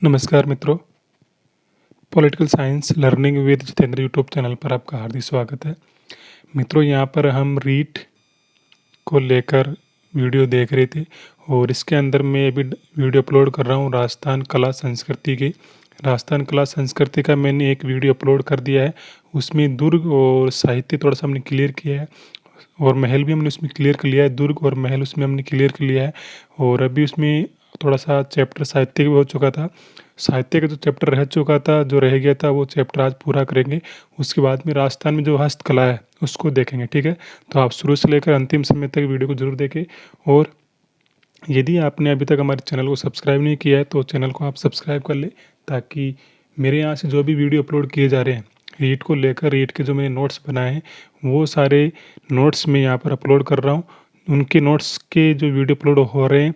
नमस्कार मित्रों, political science learning with Jitendra YouTube channel पर आपका हार्दिक स्वागत है। मित्रों, यहाँ पर हम रीट को लेकर वीडियो देख रहे थे और इसके अंदर मैं अभी वीडियो अपलोड कर रहा हूँ राजस्थान कला संस्कृति की। राजस्थान कला संस्कृति का मैंने एक वीडियो अपलोड कर दिया है। उसमें दुर्ग और साहित्य थोड़ा सा हमने क्लियर किया है और महल भी हमने उसमें क्लियर कर लिया है। दुर्ग और महल उसमें हमने क्लियर कर लिया है और अभी उसमें थोड़ा सा चैप्टर साहित्य भी हो चुका था। साहित्य का जो चैप्टर रह चुका था, जो रह गया था, वो चैप्टर आज पूरा करेंगे। उसके बाद में राजस्थान में जो हस्तकला है उसको देखेंगे, ठीक है। तो आप शुरू से लेकर अंतिम समय तक वीडियो को जरूर देखें और यदि आपने अभी तक हमारे चैनल को सब्सक्राइब नहीं किया है तो चैनल को आप सब्सक्राइब कर ले, ताकि मेरे यहाँ से जो भी वीडियो अपलोड किए जा रहे हैं रीट को लेकर, रीट के जो मैंने नोट्स बनाए हैं वो सारे नोट्स मैं यहाँ पर अपलोड कर रहा हूँ। उनके नोट्स के जो वीडियो अपलोड हो रहे हैं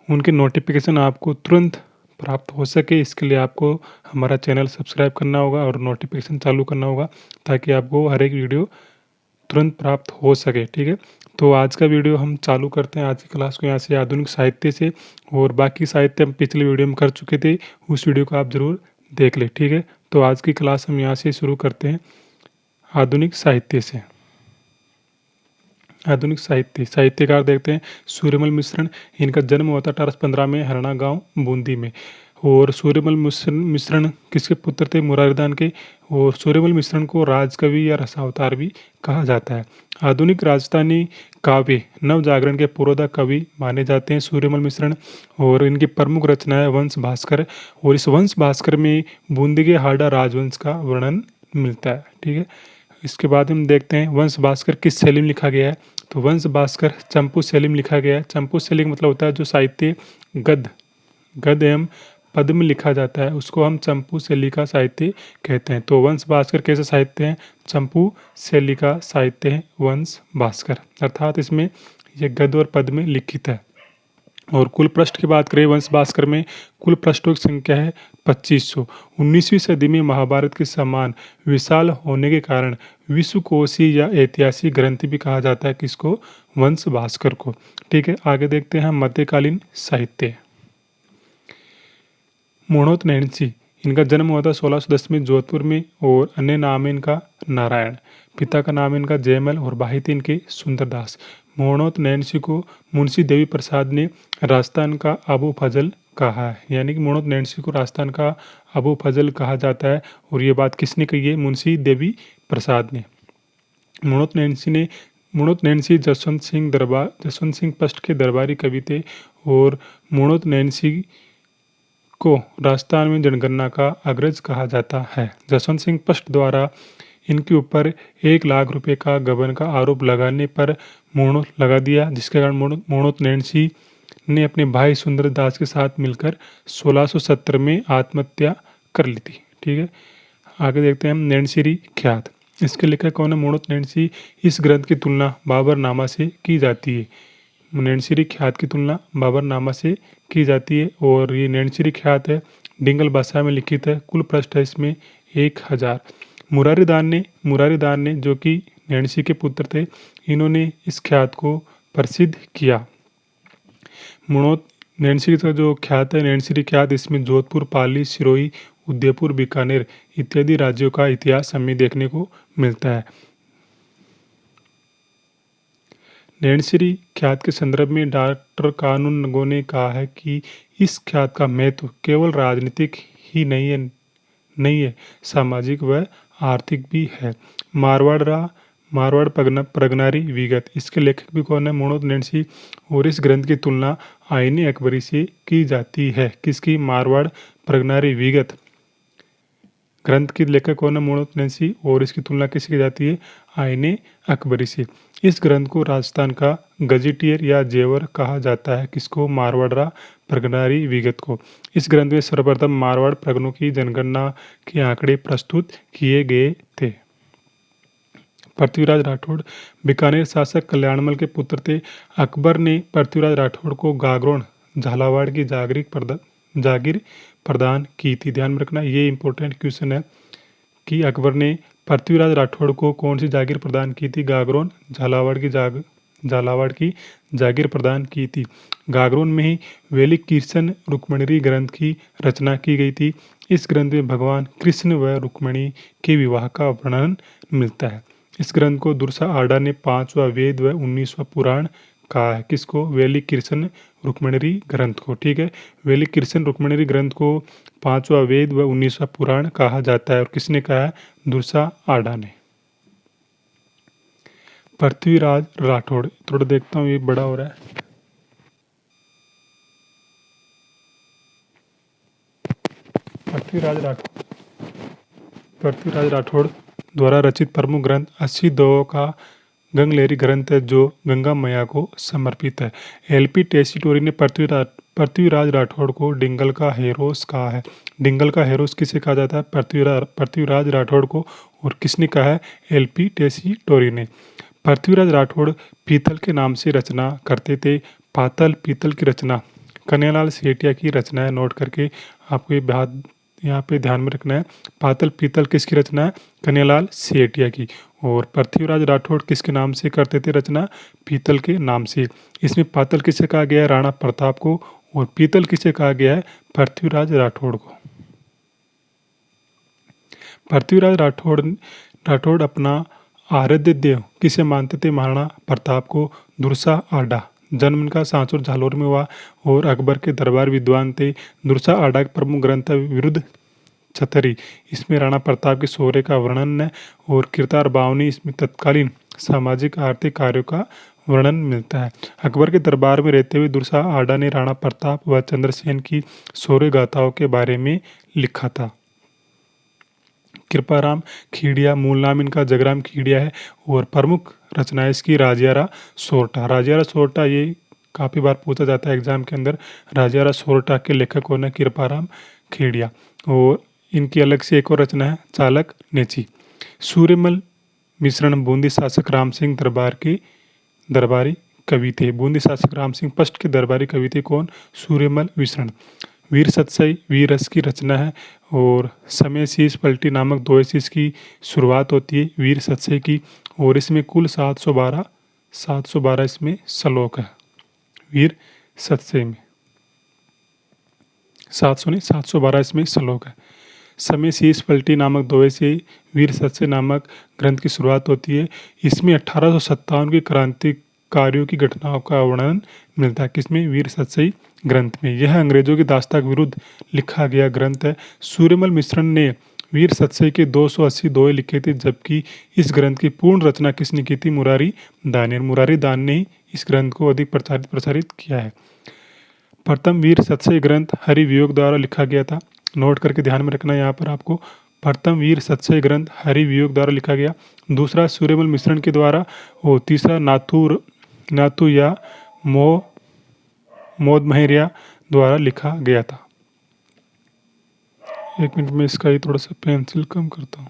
उनके नोटिफिकेशन आपको तुरंत प्राप्त हो सके, इसके लिए आपको हमारा चैनल सब्सक्राइब करना होगा और नोटिफिकेशन चालू करना होगा, ताकि आपको हर एक वीडियो तुरंत प्राप्त हो सके, ठीक है। तो आज का वीडियो हम चालू करते हैं आज की क्लास को यहाँ से आधुनिक साहित्य से, और बाकी साहित्य हम पिछले वीडियो में कर चुके थे, उस वीडियो को आप ज़रूर देख लें, ठीक है। तो आज की क्लास हम यहाँ से शुरू करते हैं आधुनिक साहित्य से। आधुनिक साहित्यकार देखते हैं सूर्यमल मिश्रण। इनका जन्म हुआ था 1815 में हरना गांव बूंदी में। और सूर्यमल मिश्रण किसके पुत्र थे? मुरारीदान के। और सूर्यमल मिश्रण को राजकवि या रसावतार भी कहा जाता है। आधुनिक राजस्थानी काव्य नव जागरण के पुरोधा कवि माने जाते हैं सूर्यमल मिश्रण। और इनकी प्रमुख रचना है वंश भास्कर, और इस वंश भास्कर में बूंदी के हाड़ा राजवंश का वर्णन मिलता है, ठीक है। इसके बाद हम देखते हैं वंश भास्कर किस शैली में लिखा गया है। तो वंश भास्कर चंपू शैली में लिखा गया है। चंपू शैली का मतलब होता है जो साहित्य गद्य एवं पद्य में लिखा जाता है, उसको हम चंपू शैली का साहित्य कहते हैं। तो वंश भास्कर कैसा साहित्य है? चंपू शैली का साहित्य है वंश भास्कर, अर्थात इसमें यह गद्य और पद्य में लिखित है। और कुल पृष्ठ की बात करें वंश भास्कर में, कुल पृष्ठों की संख्या है 2500। 19वीं सदी में महाभारत के समान विशाल होने के कारण विश्वकोशीय या ऐतिहासिक ग्रंथ भी कहा जाता है किसको? वंश भास्कर को, ठीक है। आगे देखते हैं हम मध्यकालीन साहित्य। मोहनोत नैन्सी, इनका जन्म हुआ था 1610 में जोधपुर में, और अन्य नाम है इनका नारायण। पिता का नाम है इनका जयमल और भाई थे इनके सुंदरदास। मोहनोत नैन्सी को मुंशी देवी प्रसाद ने राजस्थान का अबू फजल कहा है, यानी कि मोहनोत नैन्सी को राजस्थान का अबू फजल कहा जाता है। और ये बात किसने कही है? मुंशी देवी प्रसाद ने। मोहनोत नैन्सी जसवंत सिंह फर्स्ट के दरबारी कवि थे। और मोहनोत नैन्सी को राजस्थान में जनगणना का अग्रज कहा जाता है। जसवंत सिंह फर्स्ट द्वारा इनके ऊपर 1 लाख रुपए का गबन का आरोप लगाने पर मोहनोत लगा दिया, जिसके कारण मोहनोत नैन्सी ने अपने भाई सुंदरदास के साथ मिलकर 1670 में आत्महत्या कर ली थी, ठीक है। आगे देखते हैं हम नैनसिरी ख्यात। इसके लेखक कौन है? मोहनोत नैन्सी। इस ग्रंथ की तुलना बाबरनामा से की जाती है। नैनसिरी ख्यात की तुलना बाबरनामा से की जाती है, और ये नैनसिरी ख्यात है डिंगल भाषा में लिखित है। कुल पृष्ठ है इसमें 1000। मुरारीदान ने जो कि नैन्सी के पुत्र थे, इन्होंने इस ख्यात को प्रसिद्ध किया। मोहनोत नैन्सी का जो ख्यात है नैनसिरी ख्यात, इसमें जोधपुर, पाली, सिरोही, उदयपुर, बीकानेर इत्यादि राज्यों का इतिहास हमें देखने को मिलता है। नैनसिरी ख्यात के संदर्भ में डॉक्टर कानून नगो ने कहा है कि इस ख्यात का महत्व केवल राजनीतिक ही नहीं है, सामाजिक व आर्थिक भी है। मारवाड़ प्रगनारी विगत, इसके लेखक भी कौन है? मोहनोत नैन्सी। और इस ग्रंथ की तुलना आईने अकबरी से की जाती है। किसकी? मारवाड़ प्रगनारी विगत ग्रंथ की लेखक कौन है? मोहनोत नैन्सी। और इसकी तुलना किससे की जाती है? आईने अकबरी से। इस ग्रंथ को राजस्थान का गजेटियर या जेवर कहा जाता है। किसको? मारवाड़ा प्रगनारी विगत को। इस ग्रंथ में सर्वप्रथम मारवाड़ प्रगणों की जनगणना के आंकड़े प्रस्तुत किए गए थे। पृथ्वीराज राठौड़ बीकानेर शासक कल्याणमल के पुत्र थे। अकबर ने पृथ्वीराज राठौड़ को गागरोन झालावाड़ की जागीर प्रदान की थी। ध्यान में रखना, ये इंपॉर्टेंट क्वेश्चन है कि अकबर ने पृथ्वीराज राठौड़ को कौन सी जागीर प्रदान की थी? गागरोन झालावाड़ की झालावाड़ की जागीर प्रदान की थी। गागरोन में ही वैलिक कीर्तन रुक्मिणी ग्रंथ की रचना की गई थी। इस ग्रंथ में भगवान कृष्ण व रुक्मिणी के विवाह का वर्णन मिलता है। इस ग्रंथ को दुर्सा आडा ने 5वां वेद व 19वां पुराण कहा है। किसको? वैलिक कीर्तन रुक्मिणी ग्रंथ को। ठीक है, वैलिक कीर्तन रुक्मिणी ग्रंथ को 5वां वेद व 19वां पुराण कहा जाता है। और किसने कहा है? दुर्सा आडा ने। पृथ्वीराज राठौड़, थोड़ा देखता हूँ ये बड़ा हो रहा है। पृथ्वीराज राठौड़ द्वारा रचित प्रमुख ग्रंथ 80 दोहों का गंगलेरी ग्रंथ है, जो गंगा मैया को समर्पित है। एलपी टेसीटोरी ने पृथ्वीराज राठौड़ को डिंगल का हेरोस कहा है। डिंगल का हेरोस किसे कहा जाता है? पृथ्वीराज राठौड़ को। और किसने कहा है? एलपी टेसीटोरी ने। पृथ्वीराज राठौड़ पीतल के नाम से रचना करते थे। पातल पीतल की रचना कन्हैयालाल सेठिया की रचना है। नोट करके आपको ये बात यहाँ पे ध्यान में रखना है। पातल पीतल किसकी रचना है? कन्हैयालाल सेठिया की। और पृथ्वीराज राठौड़ किसके नाम से करते थे रचना? पीतल के नाम से। इसमें पातल किसे कहा गया है? राणा प्रताप को। और पीतल किसे कहा गया है? पृथ्वीराज राठौड़ को। पृथ्वीराज राठौड़ अपना आराध्य देव किसे मानते थे? महाराणा प्रताप को। दुर्सा आडा, जन्म इनका सांचौर झालोर में हुआ और अकबर के दरबार विद्वान थे। दुर्सा आडा का प्रमुख ग्रंथ है विरुद्ध छतरी। इसमें राणा प्रताप के शौर्य का वर्णन है। और किरतार बावनी, इसमें तत्कालीन सामाजिक आर्थिक कार्यों का वर्णन मिलता है। अकबर के दरबार में रहते हुए दुर्सा आडा ने राणा प्रताप व चंद्रसेन की शौर्य गाथाओं के बारे में लिखा था। कृपाराम खेड़िया, मूल नाम इनका जगराम खेड़िया है। और प्रमुख रचना है इसकी राजियारा सोरठा। राजियारा सोरठा ये काफ़ी बार पूछा जाता है एग्जाम के अंदर। राजियारा सोरठा के लेखक कौन है? कृपाराम खेड़िया। और इनकी अलग से एक और रचना है चालक नेची। सूर्यमल मिश्रण बूंदी शासक राम सिंह दरबारी कवि थे। बूंदी शासक राम सिंह फर्स्ट के दरबारी कवि थे। कौन? सूर्यमल मिश्रण। वीर सतसई वीर रस की रचना है। और समय शीश पलटी नामक 2 शीश की शुरुआत होती है वीर सतसई की। और इसमें कुल 712 इसमें श्लोक है। वीर सतसई में 712 इसमें श्लोक है। समय शीश पलटी नामक 2 से वीर सतसई नामक ग्रंथ की शुरुआत होती है। इसमें 1857 की क्रांतिकारियों की घटनाओं का वर्णन मिलता है। किसमें? वीर सतसई ग्रंथ में। यह अंग्रेजों की दास्ता के विरुद्ध लिखा गया ग्रंथ है। सूर्यमल मिश्रण ने वीर सतसई के 280 दोहे लिखे थे, जबकि इस ग्रंथ की पूर्ण रचना किसने की थी? मुरारी दान ने। मुरारी दान ने ही इस ग्रंथ को अधिक प्रसारित किया है। प्रथम वीर सतसई ग्रंथ हरिवियोग द्वारा लिखा गया था। नोट करके ध्यान में रखना यहाँ पर आपको। प्रथम वीर सतसई ग्रंथ हरिवियोग द्वारा लिखा गया। दूसरा सूर्यमल मिश्रण के द्वारा। और तीसरा नाथू या मोद महरिया द्वारा लिखा गया था। एक मिनट में इसका ही थोड़ा सा पेंसिल कम करता हूँ।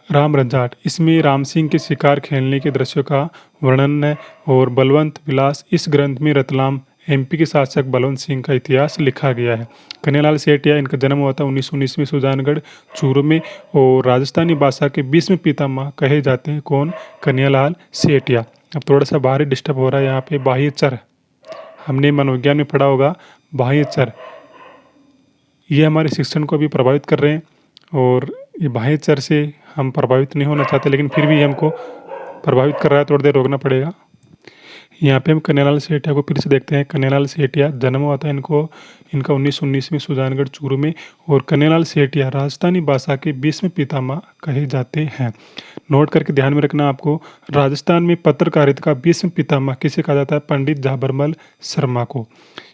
राम रंजाट, इसमें राम सिंह के शिकार खेलने के दृश्यों का वर्णन है। और बलवंत विलास, इस ग्रंथ में रतलाम एमपी के शासक बलवंत सिंह का इतिहास लिखा गया है। कन्हैयालाल सेठिया, इनका जन्म हुआ था 1919 में सुजानगढ़ चूरू में। और राजस्थानी भाषा के 20वें पितामह कहे जाते हैं। कौन? कन्हैयालाल सेठिया। अब थोड़ा सा बाहरी डिस्टर्ब हो रहा है यहाँ पे। बाह्य चर, हमने मनोविज्ञान में पढ़ा होगा। बाह्य चर ये हमारे शिक्षण को भी प्रभावित कर रहे हैं। और ये बाह्य चर से हम प्रभावित नहीं होना चाहते, लेकिन फिर भी हमको प्रभावित कर रहा है, थोड़ी देर रोकना पड़ेगा। यहाँ पे हम कन्हैयालाल सेठिया को फिर से देखते हैं। कन्हैयालाल सेठिया, जन्म हुआ था इनका 1919 में सुजानगढ़ चूरू में। और कन्हैयालाल सेठिया राजस्थानी भाषा के 20वें पितामह कहे जाते हैं। नोट करके ध्यान में रखना आपको। राजस्थान में पत्रकारिता का 20वें पितामह किसे कहा जाता है? पंडित झाबरमल शर्मा को।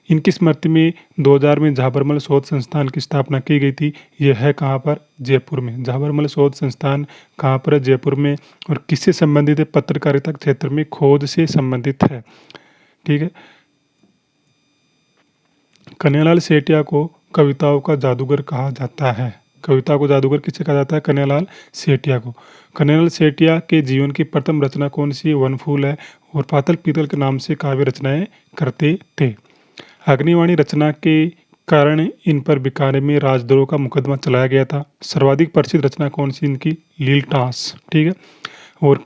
इनकी स्मृति में 2000 में झाबरमल शोध संस्थान की स्थापना की गई थी। यह है कहाँ पर? जयपुर में। झाबरमल शोध संस्थान कहाँ पर है? जयपुर में। और किससे संबंधित है? पत्रकारिता क्षेत्र में खोज से संबंधित है। ठीक है। कन्हैयालाल सेठिया को कविताओं का जादूगर कहा जाता है। कविता को जादूगर किसे कहा जाता है? कन्हैयालाल सेठिया को। कन्हैयालाल सेठिया के जीवन की प्रथम रचना कौन सी? वनफूल है। और पातल पीतल के नाम से काव्य रचनाएं करते थे। अग्निवाणी रचना के कारण इन पर बीकानेर में राजद्रोह का मुकदमा चलाया गया था। सर्वाधिक प्रसिद्ध रचना कौन सी इनकी? लीलटास। ठीक है। और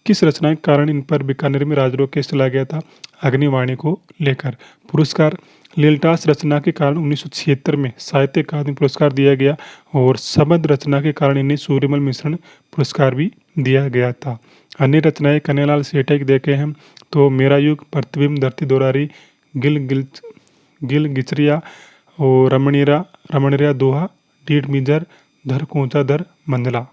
किस रचना के कारण इन पर बीकानेर में राजद्रोह केस चलाया गया था? अग्निवाणी को लेकर। पुरस्कार, लीलटास रचना के कारण 1976 में साहित्य अकादमी पुरस्कार दिया गया और सबद रचना के कारण इन्हें सूर्यमल मिश्रण पुरस्कार भी दिया गया था। अन्य रचनाएं कन्हैयालाल सेठे की देखे हम तो मेरा युग, प्रतिबिंब, धरती दोरारी, गिल गिचरिया और रमणीरा दोहा, डीड मिजर, धर कूचा धर मंडला।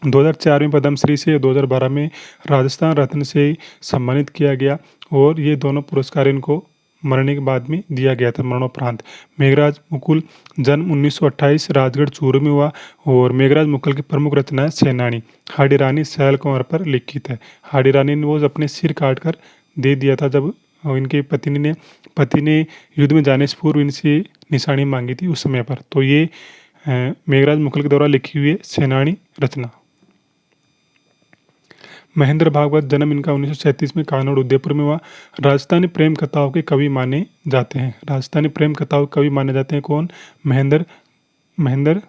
2004 में पद्मश्री से, 2012 में राजस्थान रत्न से सम्मानित किया गया और ये दोनों पुरस्कार इनको मरने के बाद में दिया गया था, मरणोपरांत। मेघराज मुकुल, जन्म 1928, राजगढ़ चूरू में हुआ और मेघराज मुकुल की प्रमुख रचना है सेनानी। हाडी रानी सैल कुंवर पर लिखित है। हाडी रानी ने वो अपने सिर काट कर दे दिया था जब इनके पति ने युद्ध में जाने से पूर्व इनसे निशानी मांगी थी उस समय पर। तो ये मेघराज मुकुल के द्वारा लिखी हुई है सेनानी रचना। महेंद्र भागवत, जन्म इनका 1937 में कानौड़ उदयपुर में हुआ। राजस्थानी प्रेम कथाओं के कवि माने जाते हैं। राजस्थानी प्रेम कथाओं के कवि माने जाते हैं कौन? महेंद्र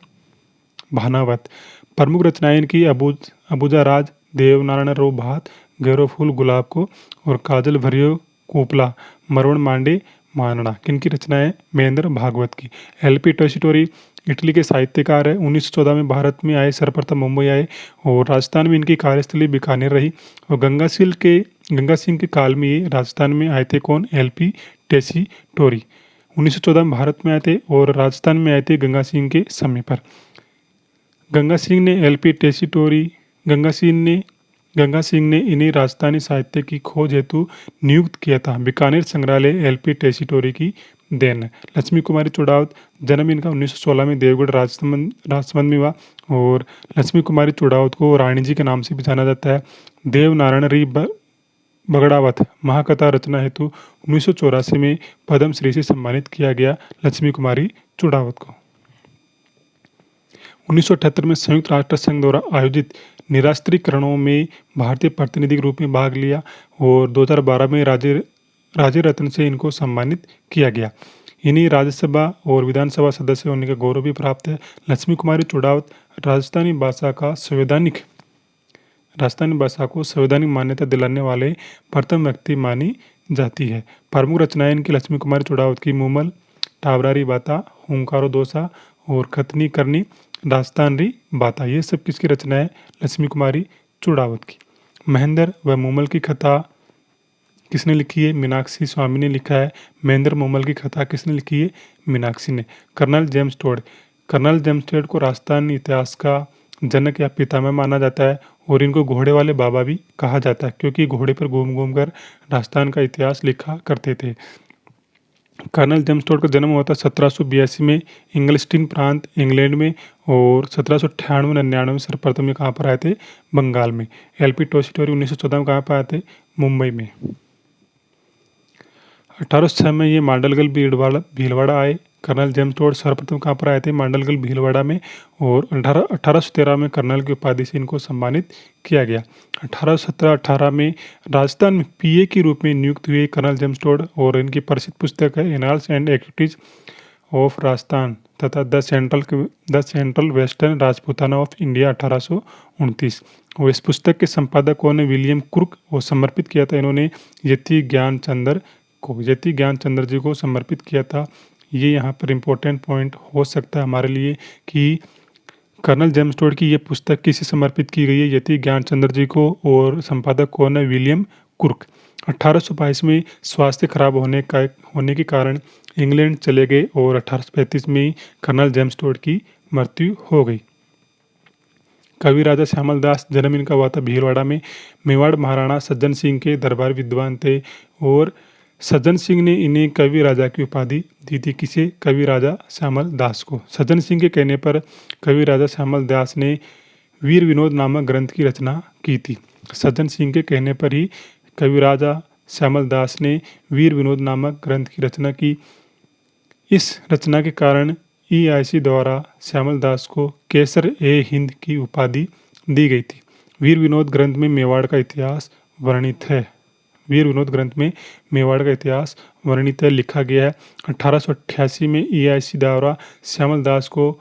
भानावत। प्रमुख रचनाएं इनकी अबूजा राज, देवनारायण रो भात, गैरो फूल गुलाब को और काजल भरियो कोपला, मरवण मांडे मानना। किनकी रचनाएं? महेंद्र भागवत की। एलपी टोल्स्टॉय इटली के साहित्यकार है। 1914 में भारत में आए, सर्वप्रथम मुंबई आए और राजस्थान में इनकी कार्यस्थली बीकानेर रही। और गंगा सिंह के काल में ये राजस्थान में आए थे कौन? LP Tolstoy. 1914 में भारत में आए थे और राजस्थान में आए थे गंगा सिंह के समय पर। गंगा सिंह ने इन्हें राजस्थानी साहित्य की खोज हेतु नियुक्त किया था। बीकानेर संग्रहालय एलपी टोल्स्टॉय की देन है। लक्ष्मी कुमारी चुड़ावत, जन्म इनका 1916 में देवगढ़ राजसमंद में हुआ और लक्ष्मी कुमारी चुड़ावत को रानी जी के नाम से भी जाना जाता है। देवनारायण री बगड़ावत महाकथा रचना हेतु 1984 में पद्मश्री से सम्मानित किया गया लक्ष्मी कुमारी चुड़ावत को। 1978 में संयुक्त राष्ट्र संघ द्वारा आयोजित निरास्त्रीकरणों में भारतीय प्रतिनिधि के रूप में भाग लिया और 2012 में राज्य रत्न से इनको सम्मानित किया गया। इन्हीं राज्यसभा और विधानसभा सदस्य होने का गौरव भी प्राप्त है। लक्ष्मी कुमारी चुड़ावत राजस्थानी भाषा को संवैधानिक मान्यता दिलाने वाले प्रथम व्यक्ति मानी जाती है। प्रमुख रचनाएं इनकी लक्ष्मी कुमारी चुड़ावत की मूमल, टावरारी बाता, हुंकारो दोसा और खतनी करनी, दास्तान री बाता। ये सब किसकी रचना है? लक्ष्मी कुमारी चुड़ावत की। महेंद्र व मूमल की कथा किसने लिखी है? मीनाक्षी स्वामी ने लिखा है। महेंद्र मूमल की कथा किसने लिखी है? मीनाक्षी ने। कर्नल जेम्स टोड को राजस्थान इतिहास का जनक या पितामह माना जाता है और इनको घोड़े वाले बाबा भी कहा जाता है क्योंकि घोड़े पर घूम घूम कर राजस्थान का इतिहास लिखा करते थे। कर्नल जेम्स टोड का जन्म हुआ था 1782 में इंग्लिस्टीन प्रांत इंग्लैंड में और 1798-99 में सर्वप्रथम ये कहाँ पर आए थे? बंगाल में। एलपी टोल्स्टॉय 1914 में कहाँ पर आए थे? मुंबई में। 1806 में ये मांडलगल भीलवाड़ा आए। कर्नल जेम्स टोड सर्वप्रथम कहाँ पर आए थे? मांडलगल भीलवाड़ा में और 1813 में कर्नल की उपाधि से इनको सम्मानित किया गया। 1817-18 में राजस्थान में पीए के रूप में नियुक्त हुए कर्नल जेम्स टोड और इनकी प्रसिद्ध पुस्तक है annals and activities of Rajasthan तथा the central western Rajputana of India 1829। और इस पुस्तक के संपादक कौन है? William Crooke. और समर्पित किया था इन्होंने यति ज्ञानचंद्र जी को समर्पित किया था। ये यहाँ पर इम्पोर्टेंट पॉइंट हो सकता है हमारे लिए कि कर्नल जेम्स टोड की ये पुस्तक किसे समर्पित की गई है? यति ज्ञानचंद्र जी को। और संपादक कौन है? William crook. 1822 में स्वास्थ्य खराब होने के कारण इंग्लैंड चले गए और 1835 में कर्नल जेम्स टोड की मृत्यु हो गई। कवि राजा श्यामल दास, जन्म इनका हुआ था भीलवाड़ा में। मेवाड़ महाराणा सज्जन सिंह के दरबार विद्वान थे और सज्जन सिंह ने इन्हें कवि राजा की उपाधि दी थी। किसे? कवि राजा श्यामल दास को। सज्जन सिंह के कहने पर कवि राजा श्यामल दास ने वीर विनोद नामक ग्रंथ की रचना की थी। सज्जन सिंह के कहने पर ही कवि राजा श्यामल दास ने वीर विनोद नामक ग्रंथ की रचना की। इस रचना के कारण EIC द्वारा श्यामल दास को केसर-ए-हिंद की उपाधि दी गई थी। वीर विनोद ग्रंथ में मेवाड़ का इतिहास वर्णित है। वीर विनोद ग्रंथ में मेवाड़ का इतिहास वर्णित है, लिखा गया है। 1888 में EIC द्वारा श्यामल दास को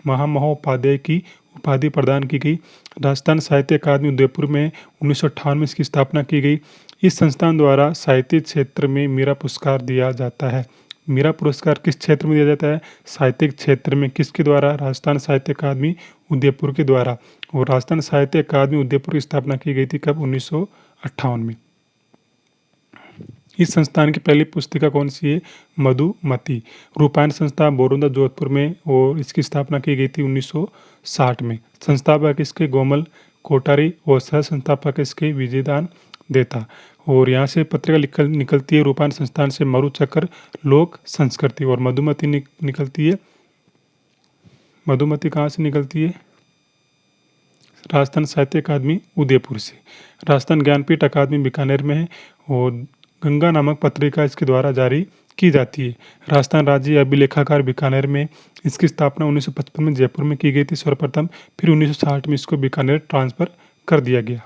महामहोपाध्याय की उपाधि प्रदान की गई। राजस्थान साहित्य अकादमी उदयपुर में 1958 में इसकी स्थापना की गई। इस संस्थान द्वारा साहित्य क्षेत्र में मीरा पुरस्कार दिया जाता है। मीरा पुरस्कार किस क्षेत्र में दिया जाता है? साहित्यिक क्षेत्र में। किसके द्वारा? राजस्थान साहित्य अकादमी उदयपुर के द्वारा। और राजस्थान साहित्य अकादमी उदयपुर की स्थापना की गई थी कब? 1958 में। इस संस्थान की पहली पुस्तिका कौन सी है? मधुमती। रूपायन संस्था बोरुंदा जोधपुर में, और इसकी स्थापना की गई थी 1960 में। संस्थापक इसके गोमल कोठारी और सह संस्थापक इसके विजयदान देता। और यहाँ से पत्रिका निकलती है रूपायन संस्थान से मरुचक्र लोक संस्कृति। और मधुमती निकलती है, मधुमती कहाँ से निकलती है? राजस्थान साहित्य अकादमी उदयपुर से। राजस्थान ज्ञानपीठ अकादमी बीकानेर में है, और गंगा नामक पत्रिका इसके द्वारा जारी की जाती है। राजस्थान राज्य अभिलेखागार बीकानेर में, इसकी स्थापना 1955 में जयपुर में की गई थी सर्वप्रथम। फिर 1960 में इसको बीकानेर ट्रांसफर कर दिया गया।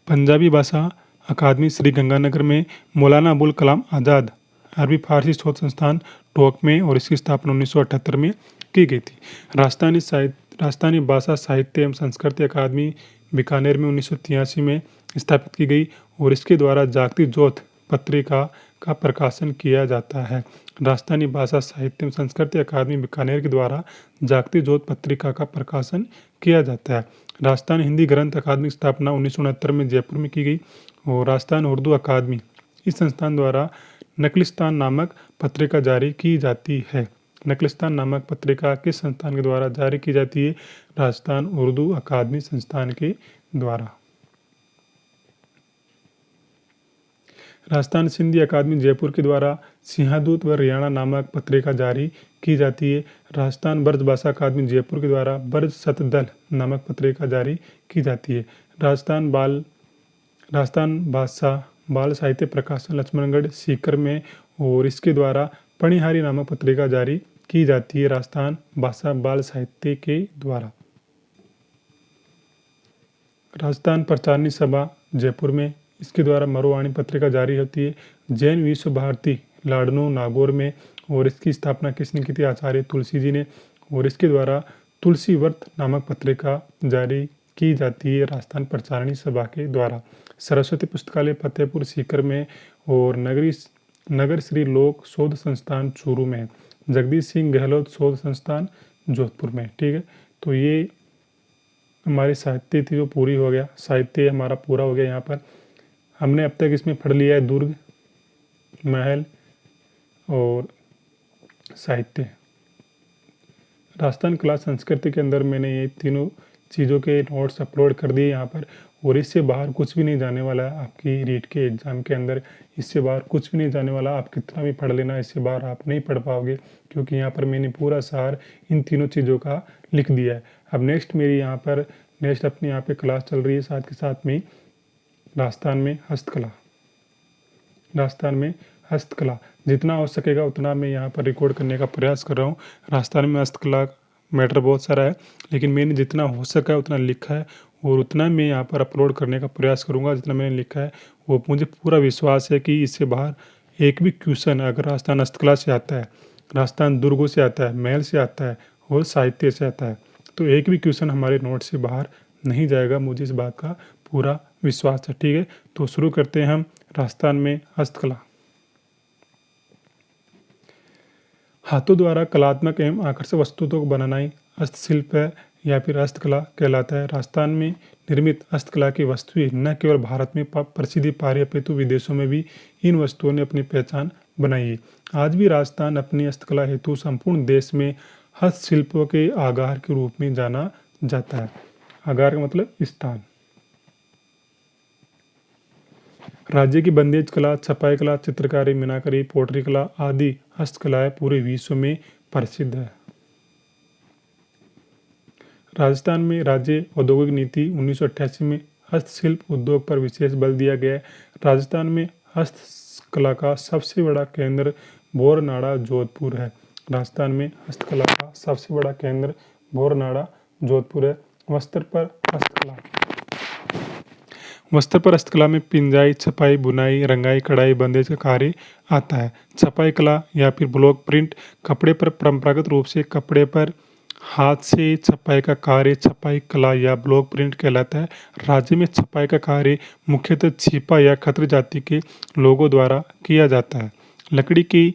पंजाबी भाषा अकादमी श्री गंगानगर में मौलाना अबुल कलाम आज़ाद अरबी फारसी शोध संस्थान टोंक में, और इसकी स्थापना 1978 में की गई थी। राजस्थानी भाषा साहित्य एवं संस्कृति अकादमी बीकानेर में 1983 में स्थापित की गई, और इसके द्वारा जागतिक ज्योत पत्रिका का प्रकाशन किया जाता है। राजस्थानी भाषा साहित्य एवं संस्कृति अकादमी बीकानेर के द्वारा जागतिक ज्योत पत्रिका का प्रकाशन किया जाता है। राजस्थान हिंदी ग्रंथ अकादमी की स्थापना 1969 में जयपुर में की गई। और राजस्थान उर्दू अकादमी, इस संस्थान द्वारा नकलिस्तान नामक पत्रिका जारी की जाती है। नकलिस्तान नामक पत्रिका किस संस्थान के द्वारा जारी की जाती है? राजस्थान उर्दू अकादमी संस्थान के द्वारा। राजस्थान सिंधी अकादमी जयपुर के द्वारा सिंहादूत व हरियाणा नामक पत्रिका जारी की जाती है। राजस्थान ब्रज भाषा अकादमी जयपुर के द्वारा ब्रज शतदल नामक पत्रिका जारी की जाती है। राजस्थान भाषा बाल साहित्य प्रकाशन लक्ष्मणगढ़ सीकर में, और इसके द्वारा पणिहारी नामक पत्रिका जारी की जाती है राजस्थान भाषा बाल साहित्य के द्वारा। राजस्थान प्रचारणी सभा जयपुर में, इसके द्वारा मरुवाणी पत्रिका जारी होती है। जैन विश्व भारती लाडनू नागौर में, और इसकी स्थापना किसने की थी? आचार्य तुलसी जी ने, और इसके द्वारा तुलसी व्रत नामक पत्रिका जारी की जाती है राजस्थान प्रचारणी सभा के द्वारा। सरस्वती पुस्तकालय फतेहपुर सीकर में, और नगर श्री लोक शोध संस्थान चूरू में, जगदीश सिंह गहलोत शोध संस्थान जोधपुर में। ठीक है, तो ये हमारी साहित्य थी जो पूरी हो गया, साहित्य हमारा पूरा हो गया। यहाँ पर हमने अब तक इसमें पढ़ लिया है दुर्ग, महल और साहित्य। राजस्थान कला संस्कृति के अंदर मैंने ये तीनों चीज़ों के नोट्स अपलोड कर दिए यहाँ पर, और इससे बाहर कुछ भी नहीं जाने वाला है आपकी रीट के एग्ज़ाम के अंदर। इससे बाहर कुछ भी नहीं जाने वाला, आप कितना भी पढ़ लेना, इससे बाहर आप नहीं पढ़ पाओगे, क्योंकि यहाँ पर मैंने पूरा सार इन तीनों चीज़ों का लिख दिया है। अब नेक्स्ट मेरी यहाँ पर अपनी यहाँ पे क्लास चल रही है, साथ के साथ में राजस्थान में हस्तकला जितना हो सकेगा उतना मैं यहाँ पर रिकॉर्ड करने का प्रयास कर रहा हूँ। राजस्थान में हस्तकला मैटर बहुत सारा है, लेकिन मैंने जितना हो सका उतना लिखा है, और उतना मैं यहाँ पर अपलोड करने का प्रयास करूँगा। जितना मैंने लिखा है वो मुझे पूरा विश्वास है कि इससे बाहर एक भी क्वेश्चन अगर राजस्थान हस्तकला से आता है, राजस्थान दुर्गों से आता है, महल से आता है और साहित्य से आता है, तो एक भी क्वेश्चन हमारे नोट से बाहर नहीं जाएगा। मुझे इस बात का पूरा विश्वास है। ठीक है, तो शुरू करते हैं हम राजस्थान में हस्तकला। हाथों द्वारा कलात्मक एवं आकर्षक वस्तुओं को बनाना ही हस्तशिल्प है या फिर हस्तकला कहलाता है। राजस्थान में निर्मित हस्तकला की वस्तुएं न केवल भारत में प्रसिद्धि पा रही अपितु विदेशों में भी इन वस्तुओं ने अपनी पहचान बनाई है। आज भी राजस्थान अपनी हस्तकला हेतु संपूर्ण देश में हस्तशिल्पों के आगार के रूप में जाना जाता है। आगार का मतलब स्थान। राज्य की बंदेज कला, छपाई कला, चित्रकारी, मीनाकारी, पोटरी कला आदि हस्तकलाएं पूरे विश्व में प्रसिद्ध है। राजस्थान में राज्य औद्योगिक नीति 1988 में हस्तशिल्प उद्योग पर विशेष बल दिया गया है। राजस्थान में हस्तकला का सबसे बड़ा केंद्र बोरनाड़ा जोधपुर है। राजस्थान में हस्तकला का सबसे बड़ा केंद्र बोरनाड़ा जोधपुर है। वस्त्र पर हस्तकला। वस्त्र पर हस्तकला में पिंजाई, छपाई, बुनाई, रंगाई, कढ़ाई, बंदेज का कार्य आता है। छपाई कला या फिर ब्लॉक प्रिंट कपड़े पर परंपरागत रूप से कपड़े पर हाथ से छपाई का कार्य छपाई कला या ब्लॉक प्रिंट कहलाता है। राज्य में छपाई का कार्य मुख्यतः छिपा या खत्र जाति के लोगों द्वारा किया जाता है। लकड़ी की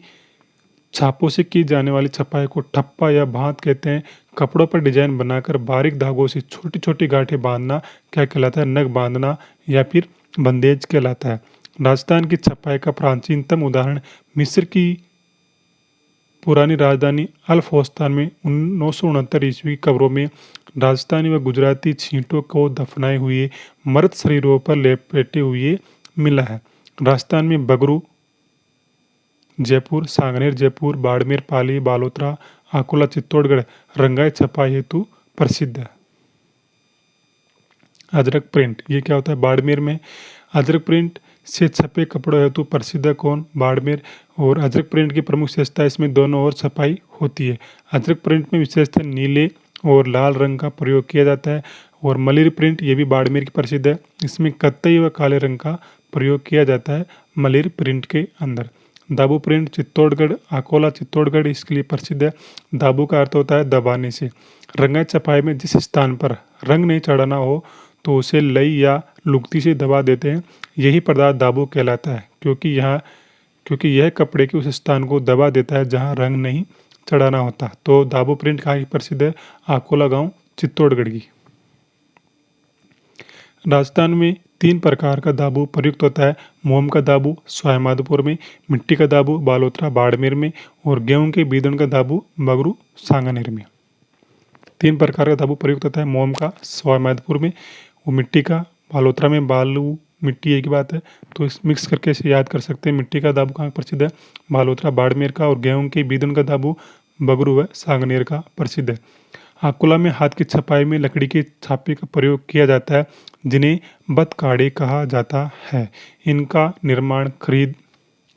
छापों से की जाने वाली छपाई को ठप्पा या भांत कहते हैं। कपड़ों पर डिजाइन बनाकर बारीक धागों से छोटी छोटी गांठें बांधना क्या कहलाता है? नग बांधना या फिर बंदेज कहलाता है। राजस्थान की छपाई का प्राचीनतम उदाहरण मिस्र की पुरानी राजधानी अल्फोस्तान में 969 ईस्वी की कब्रों में राजस्थानी व गुजराती छींटों को दफनाए हुए मृत शरीरों पर लपेटे हुए मिला है। राजस्थान में बगरू जयपुर, सांगनेर जयपुर, बाड़मेर, पाली, बालोतरा, अकोला, चित्तौड़गढ़ रंगाई छपाई हेतु प्रसिद्ध है। अजरक प्रिंट, ये क्या होता है? बाड़मेर में अजरक प्रिंट से छपे कपड़ों हेतु प्रसिद्ध है कौन? बाड़मेर। और अजरक प्रिंट की प्रमुख विशेषता इसमें दोनों ओर छपाई होती है। अजरक प्रिंट में विशेषतः नीले और लाल रंग का प्रयोग किया जाता है। और मलिर प्रिंट ये भी बाड़मेर की प्रसिद्ध है। इसमें कत्थई व काले रंग का प्रयोग किया जाता है मलिर प्रिंट के अंदर। दाबू प्रिंट चित्तौड़गढ़, अकोला, चित्तौड़गढ़ इसके लिए प्रसिद्ध है। दाबू का अर्थ होता है दबाने से। रंगाई छपाई में जिस स्थान पर रंग नहीं चढ़ाना हो तो उसे लई या लुगदी से दबा देते हैं। यही पदार्थ दाबू कहलाता है क्योंकि यह कपड़े के उस स्थान को दबा देता है जहां रंग नहीं चढ़ाना होता। तो दाबू प्रिंट कहाँ की प्रसिद्ध है? अकोला गांव चित्तौड़गढ़ की। राजस्थान में 3 प्रकार का दाबू प्रयुक्त होता है। मोम का दाबू सवाईमाधोपुर में, मिट्टी का दाबू बालोतरा बाड़मेर में और गेहूं के बीदन का दाबू बगरू सांगानेर में। 3 प्रकार का दाबू प्रयुक्त होता है। मोम का सवाईमाधोपुर में, वो मिट्टी का बालोतरा में, बालू मिट्टी एक ही बात है तो इस मिक्स करके इसे याद कर सकते हैं। मिट्टी का दाबू कहाँ प्रसिद्ध है? बालोतरा बाड़मेर का। और गेहूं के बीदन का दाबू बगरू व सांगनेर का प्रसिद्ध है। अकोला में हाथ की छपाई में लकड़ी के छापे का प्रयोग किया जाता है जिन्हें बतकाड़े कहा जाता है। इनका निर्माण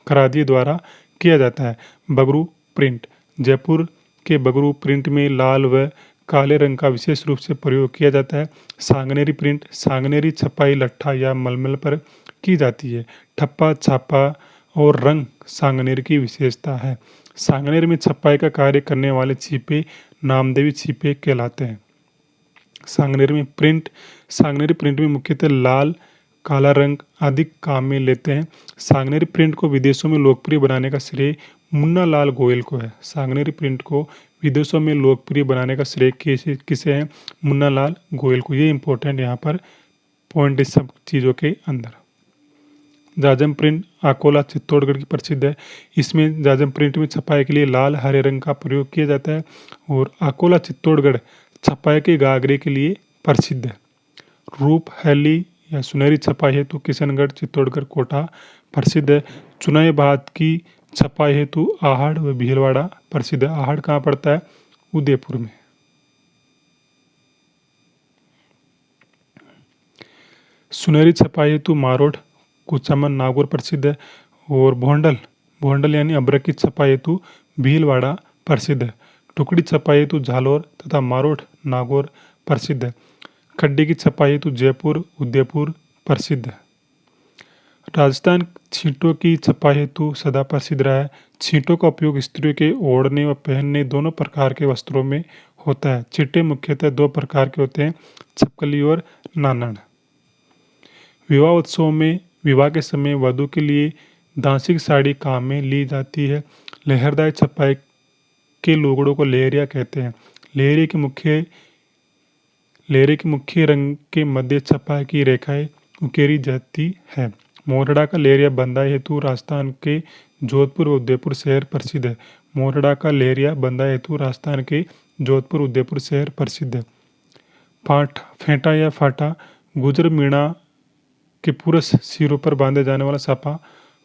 खरादिए द्वारा किया जाता है। बगरू प्रिंट, जयपुर के बगरू प्रिंट में लाल व काले रंग का विशेष रूप से प्रयोग किया जाता है। सांगनेरी प्रिंट, सांगनेरी छपाई लट्ठा या मलमल पर की जाती है। ठप्पा, छापा और रंग सांगनेर की विशेषता है। सांगनेर में छपाई का कार्य करने वाले छिपे नामदेवी छिपे कहलाते हैं। सांगनेरी प्रिंट में मुख्यतः लाल, काला रंग आदि काम में लेते हैं। सांगनेरी प्रिंट को विदेशों में लोकप्रिय बनाने का श्रेय मुन्ना लाल गोयल को है। सांगनेरी प्रिंट को विदेशों में लोकप्रिय बनाने का श्रेय किसे है? मुन्ना लाल गोयल को। ये इंपॉर्टेंट यहाँ पर पॉइंट इस सब चीज़ों के अंदर। जाजम प्रिंट अकोला चित्तौड़गढ़ की प्रसिद्ध है। इसमें जाजम प्रिंट में छपाई के लिए लाल हरे रंग का प्रयोग किया जाता है। और अकोला चित्तौड़गढ़ छपाई के गागरे के लिए प्रसिद्ध है। रूप हैली या सुनहरी छपाई हेतु किशनगढ़, चित्तौड़गढ़, कोटा प्रसिद्ध है। चुनाई भात की छपाई हेतु आहड़ व भीलवाड़ा प्रसिद्ध है। आहड़ कहाँ पड़ता है? उदयपुर में। सुनहरी छपाई हेतु मारोड, कुचामन, नागौर प्रसिद्ध है। और भोंडल यानी अब्रक की छपाई हेतु भीलवाड़ा प्रसिद्ध है। टुकड़ी छपाई हेतु झालोर तथा मारोड, नागौर प्रसिद्ध है। खड्डी की छपाई हेतु जयपुर, उदयपुर प्रसिद्ध है। राजस्थान छींटों की छपाई हेतु सदा प्रसिद्ध रहा है। छींटों का उपयोग स्त्रियों के ओढ़ने व पहनने दोनों प्रकार के वस्त्रों में होता है। छींटे मुख्यतः 2 प्रकार के होते हैं, छपकली और नानन। विवाह उत्सवों में विवाह के समय वधू के लिए दांसी की साड़ी काम में ली जाती है। लहरदार छपाई के लुगड़ों को लेहरिया कहते हैं। लेहरिया के मुख्य रंग के मध्य छपाई की रेखाएं उकेरी जाती है। मोरहड़ा का लेहरिया बंदाई हेतु राजस्थान के जोधपुर व उदयपुर शहर प्रसिद्ध है। मोरहड़ा का लेहरिया बंदाई हेतु राजस्थान के जोधपुर उदयपुर शहर प्रसिद्ध है। फेंटा या फाटा गुजर मीणा के पुरुष सिरों पर बांधे जाने वाला साफा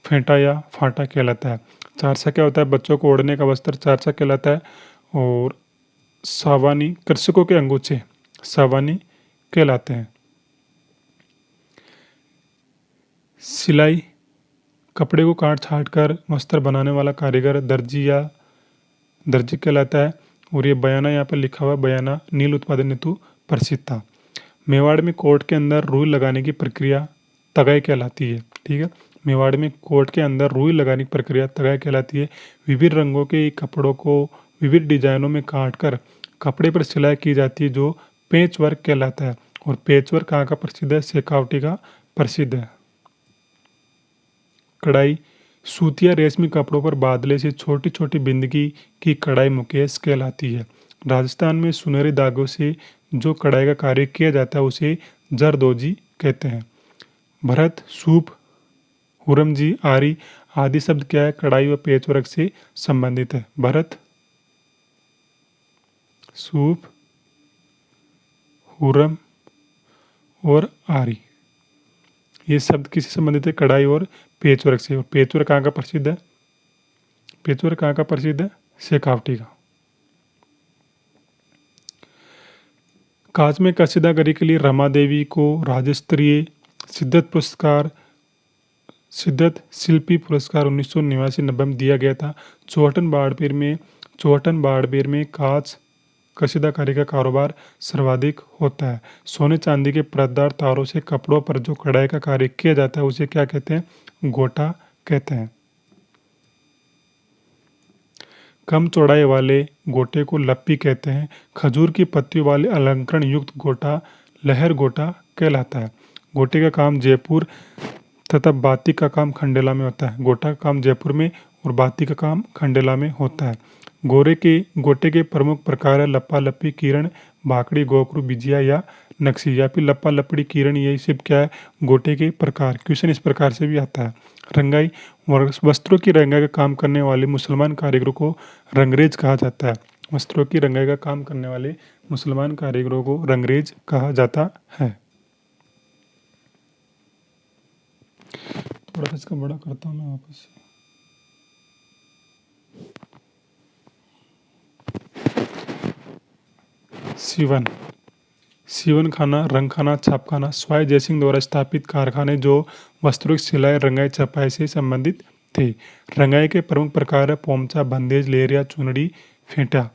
फेंटा या फाटा कहलाता है। चारसा क्या होता है? बच्चों को ओढ़ने का वस्त्र चारसा कहलाता है। और सावानी कृषकों के अंगूछे सावानी कहलाते हैं। सिलाई कपड़े को काट छाट कर वस्त्र बनाने वाला कारीगर दर्जी कहलाता है। और ये बयाना यहाँ पर लिखा हुआ बयाना नील उत्पादन हेतु प्रसिद्ध था। मेवाड़ में कोर्ट के अंदर रुई लगाने की प्रक्रिया तगाई कहलाती है। ठीक है, मेवाड़ में कोर्ट के अंदर रुई लगाने की प्रक्रिया तगाई कहलाती है। विभिन्न रंगों के कपड़ों को विविध डिजाइनों में काटकर कपड़े पर सिलाई की जाती है, जो पेच वर्क कहलाता है। और पेच वर्क कहाँ का प्रसिद्ध है? शेखावटी का प्रसिद्ध है। कढ़ाई सूतिया रेशमी कपड़ों पर बादले से छोटी छोटी बिंदगी की कढ़ाई मुकेश कहलाती है। राजस्थान में सुनहरे धागों से जो कढ़ाई का कार्य किया जाता है उसे जरदोजी कहते हैं। भरत, सूप, हुरमजी, आरी आदि शब्द क्या है? कढ़ाई व पेचवर्क से संबंधित है। भरत, सूप, हुरम और आरी, ये शब्द किससे संबंधित है? कढ़ाई और पेचवर्क से। और पेचवर्क कहाँ का प्रसिद्ध है? पेचवर्क कहाँ का प्रसिद्ध है? शेखावटी का। कांच में कशीदाकारी के लिए रमा देवी को राज्य स्तरीय सिद्धत शिल्पी पुरस्कार 1989-90 में दिया गया था। चौहटन बाड़मेर में कांच कशीदाकारी का कारोबार सर्वाधिक होता है। सोने चांदी के परतदार तारों से कपड़ों पर जो कढ़ाई का कार्य किया जाता है उसे क्या कहते हैं? गोटा कहते हैं। कम चौड़ाई वाले गोटे को लप्पी कहते हैं। खजूर की पत्तियों वाले अलंकरण युक्त गोटा लहर गोटा कहलाता है। गोटे का काम जयपुर तथा बातिक का काम खंडेला में होता है। गोटा का काम जयपुर में और बातिक का काम खंडेला में होता है। गोटे के प्रमुख प्रकार है लप्पा लप्पी, किरण, भाकड़ी, गोकरू, बिजिया या नक्शी, या फिर लप्पा लपड़ी, किरण, यही सब क्या है? गोटे के प्रकार। क्वेश्चन इस प्रकार से भी आता है। रंगाई वस्त्रों की रंगाई का काम करने वाले मुसलमान कारीगरों को रंगरेज कहा जाता है। वस्त्रों की रंगाई का काम करने वाले मुसलमान कारीगरों को रंगरेज कहा जाता है। थोड़ा सा इसका बड़ा करता हूँ मैं वापस से। सीवन खाना, रंग खाना, छापखाना स्वाई जयसिंह द्वारा स्थापित कारखाने जो वस्त्रों की सिलाई, रंगाई, छपाई से संबंधित थे। रंगाई के प्रमुख प्रकार है पोमचा, बंदेज, लेरिया, चुनड़ी, फेंटा।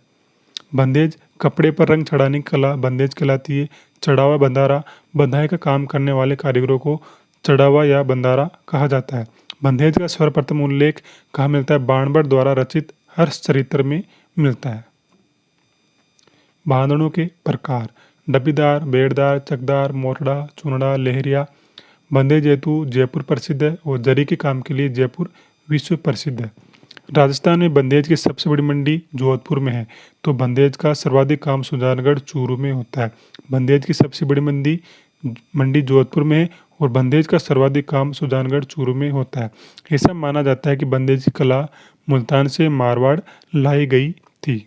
बंदेज कपड़े पर रंग चढ़ाने की कला बंदेज कहलाती है। चढ़ावा, बंधारा बंधाई का काम करने वाले कारीगरों को चढ़ावा या बंधारा कहा जाता है। बंदेज का सर्वप्रथम उल्लेख कहाँ मिलता है? बाणभट्ट द्वारा रचित हर्षचरित्र में मिलता है। बांधनों के प्रकार डब्बीदार, बेड़दार, चकदार, मोटड़ा, चुनड़ा, लहरिया। बंदेज हेतु जयपुर प्रसिद्ध है और जरी के काम के लिए जयपुर विश्व प्रसिद्ध है। राजस्थान में बंदेज की सबसे बड़ी मंडी जोधपुर में है, तो बंदेज का सर्वाधिक काम सुजानगढ़, चूरू में होता है। बंदेज की सबसे बड़ी मंडी जोधपुर में है और बंदेज का सर्वाधिक काम सुजानगढ़, चूरू में होता है। ऐसा माना जाता है कि बंदेज की कला मुल्तान से मारवाड़ लाई गई थी।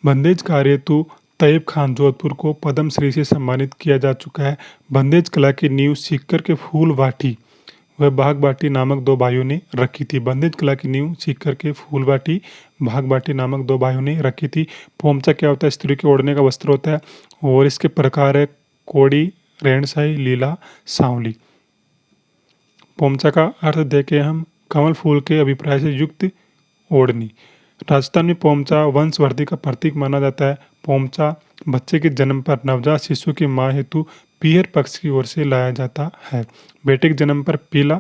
बंदेज कार्य हेतु तैयब खान जोधपुर को पद्म श्री से सम्मानित किया जा चुका है। बंदेज कला की नींव सीकर के फूल वाटी व बाघ बाटी नामक दो भाइयों ने रखी थी। बंदेज कला की नींव सीकर के फूल बाटी, बाघ बाटी नामक दो भाइयों ने रखी थी। पोमचा क्या होता है? स्त्री के ओढ़ने का वस्त्र होता है और इसके प्रकार है कोड़ी, रेणसाई, लीला, सांवली। पोमचा का अर्थ देखें हम कमल फूल के अभिप्राय से युक्त ओढ़नी। राजस्थान में पोमचा वंशवृद्धि का प्रतीक माना जाता है। पोमचा बच्चे के जन्म पर नवजात शिशु की मां हेतु पीहर पक्ष की ओर से लाया जाता है। बेटे के जन्म पर पीला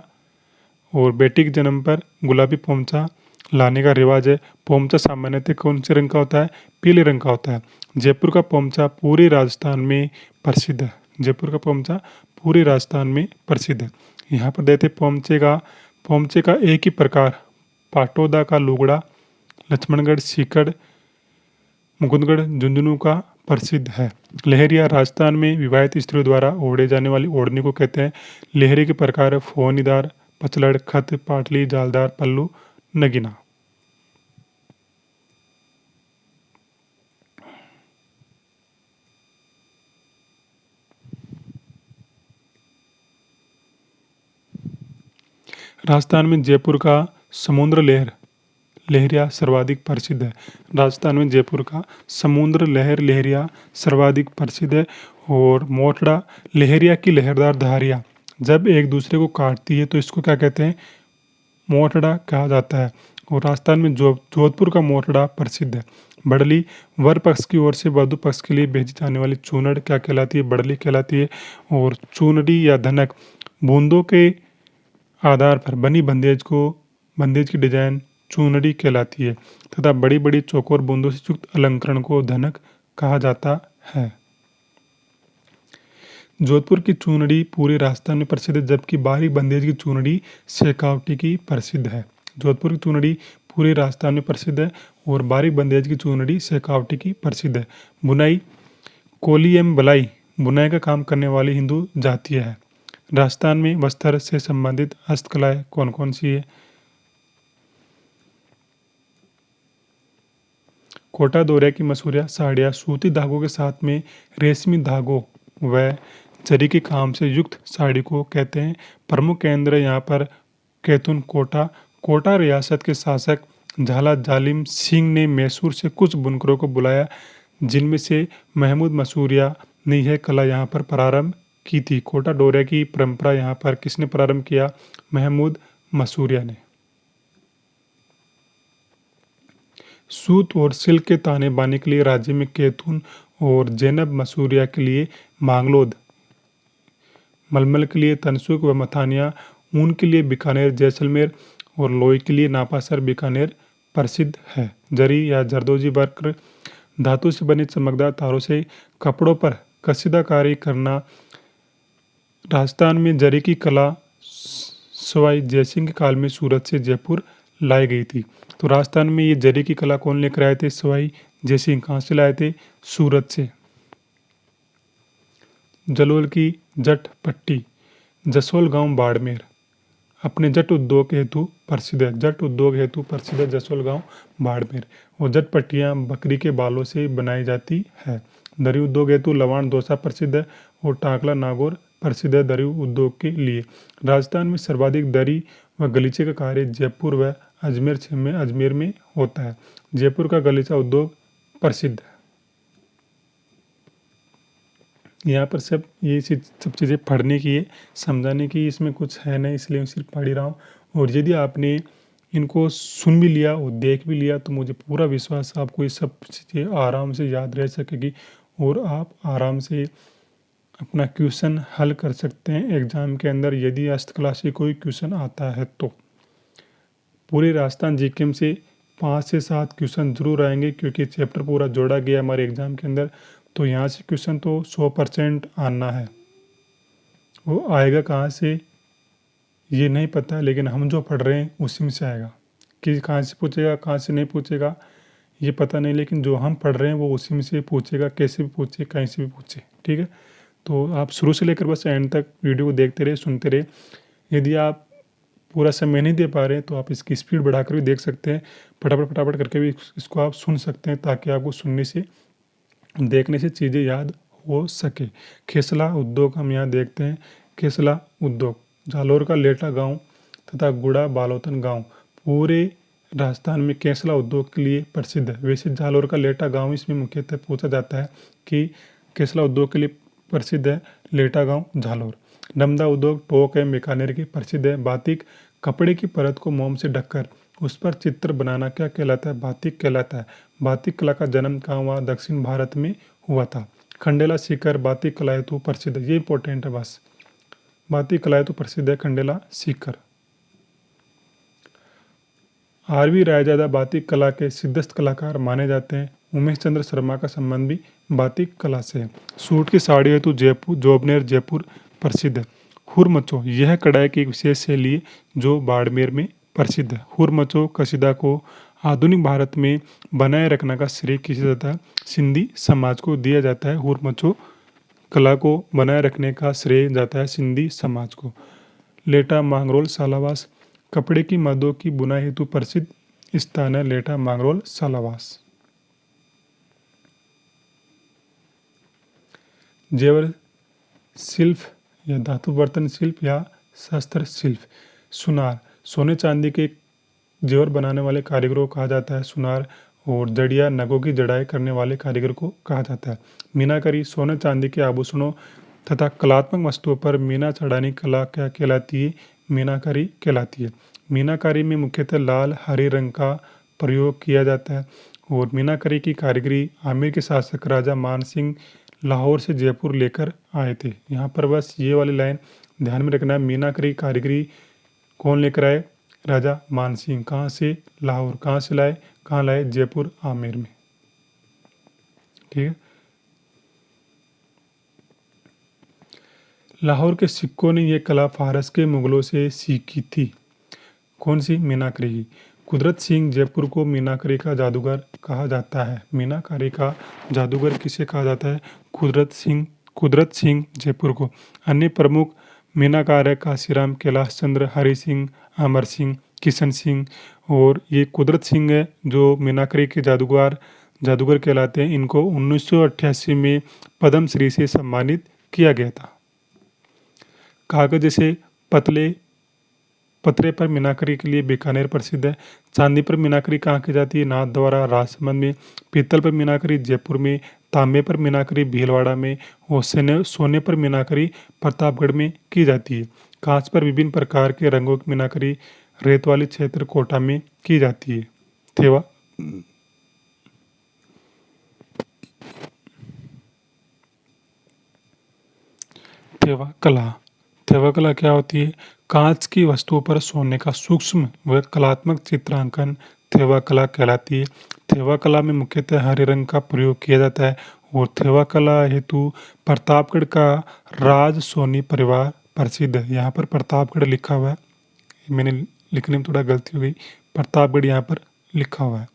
और बेटी के जन्म पर गुलाबी पोमचा लाने का रिवाज है। पोमचा सामान्यतः कौन से रंग का होता है? पीले रंग का होता है। जयपुर का पोमचा पूरे राजस्थान में प्रसिद्ध है। जयपुर का पोमचा पूरे राजस्थान में प्रसिद्ध है। यहाँ पर देते पोमचे का एक ही प्रकार पाटोदा का लुगड़ा, लक्ष्मणगढ़, सीकड़, मुकुंदगढ़, झुंझुनू का प्रसिद्ध है। लहरिया राजस्थान में विवाहित स्त्रियों द्वारा ओढ़े जाने वाली ओढ़नी को कहते हैं। लहरी के प्रकार फोनीदार, पचलड़, खत, पाटली, जालदार, पल्लू, नगीना। राजस्थान में जयपुर का समुद्र लहरिया सर्वाधिक प्रसिद्ध है। राजस्थान में जयपुर का समुद्र लहरिया सर्वाधिक प्रसिद्ध है। और मोटड़ा लहरिया की लहरदार धारियाँ जब एक दूसरे को काटती है तो इसको क्या कहते हैं? मोटड़ा कहा जाता है। और राजस्थान में जोधपुर का मोरडा प्रसिद्ध है। बड़ली वर पक्ष की ओर से वधु पक्ष के लिए भेजी जाने वाली चूनड़ क्या कहलाती है? बड़ली कहलाती है। और चूनड़ी या धनक बूंदों के आधार पर बनी बंदेज की डिजाइन चूनड़ी कहलाती है तथा बड़ी बड़ी चौकोर बूंदों से युक्त अलंकरण को धनक कहा जाता है। जोधपुर की चूनड़ी पूरे राजस्थान में प्रसिद्ध है, जबकि बाहरी बंदेज की चूनड़ी शेखावटी की प्रसिद्ध है। जोधपुर की चूनड़ी पूरे राजस्थान में प्रसिद्ध है और बाहरी बंदेज की चूनड़ी शेखावटी की प्रसिद्ध है। बुनाई कोली एवं बलाई बुनाई का काम करने वाली हिंदू जातीय है। राजस्थान में वस्त्र से संबंधित हस्तकलाएं कौन कौन सी है? कोटा दोहरे की मसूरिया साड़ियाँ सूती धागों के साथ में रेशमी धागों व जरी के काम से युक्त साड़ी को कहते हैं। प्रमुख केंद्र यहाँ पर कैथुन कोटा रियासत के शासक झाला जालिम सिंह ने मैसूर से कुछ बुनकरों को बुलाया, जिनमें से महमूद मसूरिया ने यह कला यहाँ पर प्रारंभ की थी। कोटा डोरे की परंपरा यहाँ पर किसने प्रारंभ किया? महमूद मसूरिया ने। सूत और सिल्क के ताने बाने के लिए राज्य में कैथुन और जैनब मसूरिया के लिए मांगलोद, मलमल के लिए तनसुक व मथानिया, ऊन के लिए बीकानेर जैसलमेर और लोई के लिए नापासर बीकानेर प्रसिद्ध है। जरी या जरदोजी वर्क धातु से बने चमकदार तारों से कपड़ों पर कशीदाकारी करना। राजस्थान में जरी की कला सवाई जयसिंह के काल में सूरत से जयपुर लाई गई थी। तो राजस्थान में ये जरी की कला कौन लेकर आए थे? सवाई जयसिंह। कहाँ से लाए थे? सूरत से। जलोल की जट पट्टी जसोल गांव बाड़मेर अपने जट उद्योग हेतु प्रसिद्ध है। जट उद्योग हेतु प्रसिद्ध है जसोल गांव बाड़मेर। और जट पट्टियाँ बकरी के बालों से बनाई जाती है। दरी उद्योग हेतु लवाण दौसा प्रसिद्ध है और टाकला नागौर प्रसिद्ध है दरी उद्योग के लिए। राजस्थान में सर्वाधिक दरी व गलीचे का कार्य जयपुर व अजमेर में होता है। जयपुर का गलीचा उद्योग प्रसिद्ध है। यहाँ पर सब चीज़ें पढ़ने की है, समझाने की इसमें कुछ है नहीं, इसलिए मैं सिर्फ पढ़ ही रहा हूँ। और यदि आपने इनको सुन भी लिया और देख भी लिया तो मुझे पूरा विश्वास है आपको ये सब चीज़ें आराम से याद रह सकेगी और आप आराम से अपना क्वेश्चन हल कर सकते हैं एग्जाम के अंदर। यदि हस्तकला से कोई क्वेश्चन आता है तो पूरे राजस्थान जीके से 5 से 7 क्वेश्चन जरूर आएंगे, क्योंकि चैप्टर पूरा जोड़ा गया हमारे एग्जाम के अंदर। तो यहाँ से क्वेश्चन तो 100% आना है। वो आएगा कहाँ से ये नहीं पता, लेकिन हम जो पढ़ रहे हैं उसी में से आएगा। कि कहाँ से पूछेगा कहाँ से नहीं पूछेगा ये पता नहीं, लेकिन जो हम पढ़ रहे हैं वो उसी में से पूछेगा, कैसे भी पूछे कहीं से भी पूछे। ठीक है, तो आप शुरू से लेकर बस एंड तक वीडियो को देखते रहे, सुनते रहे। यदि आप पूरा समय नहीं दे पा रहे हैं तो आप इसकी स्पीड बढ़ाकर भी देख सकते हैं, फटाफट करके भी इसको आप सुन सकते हैं, ताकि आपको सुनने से देखने से चीज़ें याद हो सके। खेसला उद्योग हम यहाँ देखते हैं। खेसला उद्योग जालोर का लेटा गांव तथा गुड़ा बालोतन गांव पूरे राजस्थान में केसला उद्योग के लिए प्रसिद्ध है। वैसे जालोर का लेटा गांव इसमें मुख्यतः पूछा जाता है कि केसला उद्योग के लिए प्रसिद्ध है लेटा गांव जालोर। नमदा उद्योग टोंक एवं बीकानेर की प्रसिद्ध है। बातिक कपड़े की परत को मोम से ढककर उस पर चित्र बनाना क्या कहलाता है? बातिक कहलाता है। बातिक कला का जन्म कहाँ हुआ? दक्षिण भारत में हुआ था। खंडेला सीकर बातिक कला हेतु प्रसिद्ध है। ये इंपॉर्टेंट है बस, बातिक कला हेतु प्रसिद्ध है खंडेला सीकर। आरवी रायजादा बातिक कला के सिद्धस्त कलाकार माने जाते हैं। उमेश चंद्र शर्मा का संबंध भी बातिक कला से है। सूट की साड़ी हेतु जोबनेर जयपुर प्रसिद्ध है। हुरमचो यह कढ़ाई की एक विशेष शैली है जो बाड़मेर में प्रसिद्ध है। हुरमचो कसीदा को आधुनिक भारत में बनाए रखने का श्रेय किसे जाता है? सिंधी समाज को दिया जाता है। हुरमचो कला को बनाए रखने का श्रेय जाता है सिंधी समाज को। लेटा मांगरोल सालावास कपड़े की मदों की बुनाई हेतु प्रसिद्ध स्थान है। लेटा मांगरोल सालावास। जेवर शिल्प या धातु बर्तन शिल्प या शस्त्र शिल्प। सुनार सोने चांदी के जेवर बनाने वाले कारीगरों को कहा जाता है सुनार। और जड़िया नगों की जड़ाई करने वाले कारीगर को कहा जाता है मीनाकारी। सोने चांदी के आभूषणों तथा कलात्मक वस्तुओं पर मीना चढ़ाने की कला क्या कहलाती है? मीनाकारी कहलाती है। मीनाकारी में मुख्यतः लाल हरे रंग का प्रयोग किया जाता है। और मीनाकारी की कारीगरी आमेर के शासक राजा मान सिंह लाहौर से जयपुर लेकर आए थे। यहाँ पर बस ये वाली लाइन ध्यान में रखना है, मीनाकारी कारीगरी कौन लेकर आए? राजा मान सिंह। कहाँ से? लाहौर। कहाँ से लाए? कहाँ लाए? जयपुर आमेर में। ठीक है। लाहौर के सिक्कों ने यह कला फारस के मुगलों से सीखी थी। कौन सी? मीनाकारी की। कुदरत सिंह जयपुर को मीनाकारी का जादूगर कहा जाता है। मीनाकारी का जादूगर किसे कहा जाता है? कुदरत सिंह जयपुर को। अन्य प्रमुख मीनाकार है काशीराम, कैलाश चंद्र, हरि सिंह, अमर सिंह, किशन सिंह। और ये कुदरत सिंह है जो मीनाकारी के जादूगर कहलाते हैं। इनको 1988 में पद्मश्री से सम्मानित किया गया था। कागज से पतरे पर मीनाकारी के लिए बीकानेर प्रसिद्ध है। चांदी पर मीनाकारी कहाँ की जाती है? नाथद्वारा, राजसमंद में। पीतल पर मीनाकारी जयपुर में। तांबे पर मीनाकारी भीलवाड़ा में। और सोने पर मीनाकारी प्रतापगढ़ में की जाती है। कांच पर विभिन्न प्रकार के रंगों की मीनाकारी रेत वाली क्षेत्र कोटा में की जाती है। थेवा कला क्या होती है? कांच की वस्तुओं पर सोने का सूक्ष्म व कलात्मक चित्रांकन थेवा कला कहलाती है। थेवा कला में मुख्यतः हरे रंग का प्रयोग किया जाता है। और थेवा कला हेतु प्रतापगढ़ का राज सोनी परिवार प्रसिद्ध है। यहाँ पर प्रतापगढ़ लिखा हुआ है, मैंने लिखने में थोड़ा गलती हो गई, प्रतापगढ़ यहाँ पर लिखा हुआ है।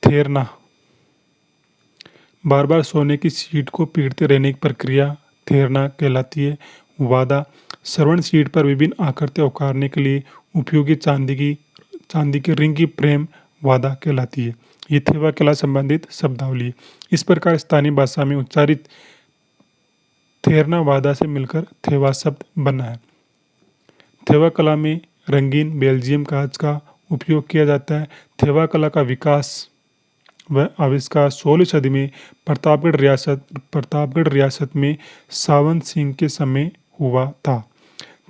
थेरना, बार बार सोने की सीट को पीटते रहने की प्रक्रिया थेरना कहलाती है। वादा, श्रवण सीट पर विभिन्न आकृतियां उकारने के लिए उपयोगी चांदी की रिंग की फ्रेम वादा कहलाती है। ये थेवा कला संबंधित शब्दावली है। इस प्रकार स्थानीय भाषा में उच्चारित थेरना वादा से मिलकर थेवा शब्द बना है। थेवा कला में रंगीन बेल्जियम कांच का उपयोग किया जाता है। थेवा कला का विकास व आविष्कार 16वीं सदी में प्रतापगढ़ रियासत में सावंत सिंह के समय हुआ था।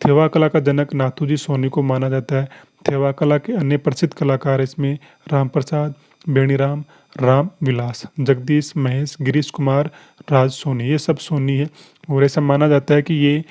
थेवा कला का जनक नाथूजी सोनी को माना जाता है। थेवा कला के अन्य प्रसिद्ध कलाकार इसमें राम प्रसाद, बेणीराम, राम विलास, जगदीश, महेश, गिरीश कुमार, राज सोनी, ये सब सोनी है। और ऐसा माना जाता है कि ये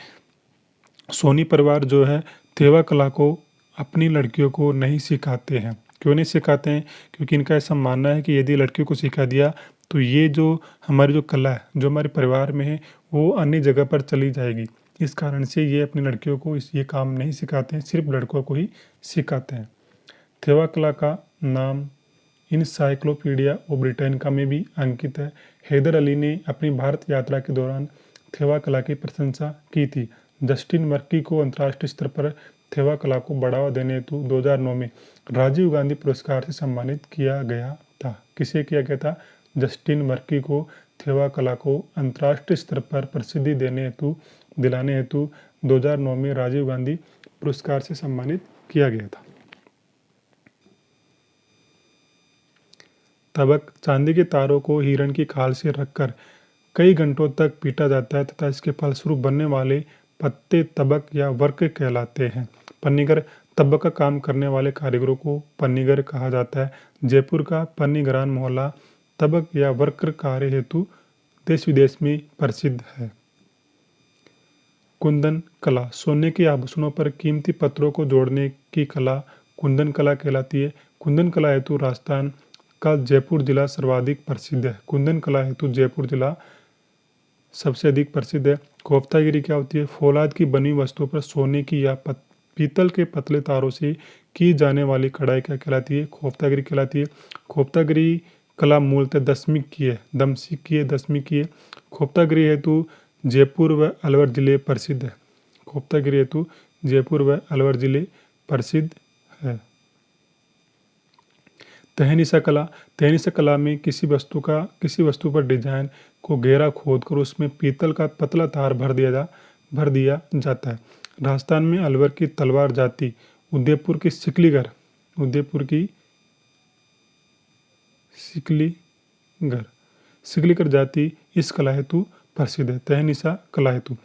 सोनी परिवार जो है थेवा कला को अपनी लड़कियों को नहीं सिखाते हैं। क्यों नहीं सिखाते हैं? क्योंकि इनका ऐसा मानना है कि यदि लड़कियों को सिखा दिया तो ये जो हमारी जो कला है जो हमारे परिवार में है वो अन्य जगह पर चली जाएगी। इस कारण से ये अपनी लड़कियों को ये काम नहीं सिखाते हैं, सिर्फ लड़कों को ही सिखाते हैं। थेवा कला का नाम इनसाइक्लोपीडिया ऑफ ब्रिटेनिका में भी अंकित है। हैदर अली ने अपनी भारत यात्रा के दौरान थेवा कला की प्रशंसा की थी। जस्टिन मर्की को अंतर्राष्ट्रीय स्तर पर थेवा कला को बढ़ावा देने हेतु 2009 में राजीव गांधी पुरस्कार से सम्मानित किया गया था। किसे किया गया था? जस्टिन मर्की को थेवा कला को अंतर्राष्ट्रीय स्तर पर प्रसिद्धि दिलाने हेतु 2009 में राजीव गांधी पुरस्कार से सम्मानित किया गया था। तबक, चांदी के तारों को हिरण की खाल से रखकर कई घंटों तक पीटा जाता है तथा इसके फलस्वरूप बनने वाले पत्ते तबक या वर्क कहलाते हैं। पन्नीगर, तबक का काम करने वाले कारीगरों को पन्नीगर कहा जाता है। जयपुर का पन्नीगरान मोहल्ला तबक या वर्क कार्य हेतु देश विदेश में प्रसिद्ध है। कुंदन कला, सोने के आभूषणों पर कीमती पत्थरों को जोड़ने की कला कुंदन कला कहलाती है। कुंदन कला हेतु राजस्थान का जयपुर जिला सर्वाधिक प्रसिद्ध है। कुंदन कला हेतु जयपुर जिला सबसे अधिक प्रसिद्ध है। कोफ्तागिरी क्या होती है? फौलाद की बनी वस्तुओं पर सोने की या पीतल के पतले तारों से की जाने वाली कढ़ाई क्या कहलाती है? खोफ्तागिरी कहलाती है। खोफ्तागिरी कला मूलतः दशमीक की है। खोफ्तागिरी हेतु जयपुर व अलवर जिले प्रसिद्ध है। खोफ्तागिरी हेतु जयपुर व अलवर जिले प्रसिद्ध है। तहनीसा कला, तहनीसा कला में किसी वस्तु पर डिजाइन को गहरा खोदकर उसमें पीतल का पतला तार भर दिया जाता है। राजस्थान में अलवर की तलवार जाति, उदयपुर की सिकलीगर जाति इस कला हेतु प्रसिद्ध है। तहनीसा कला हेतु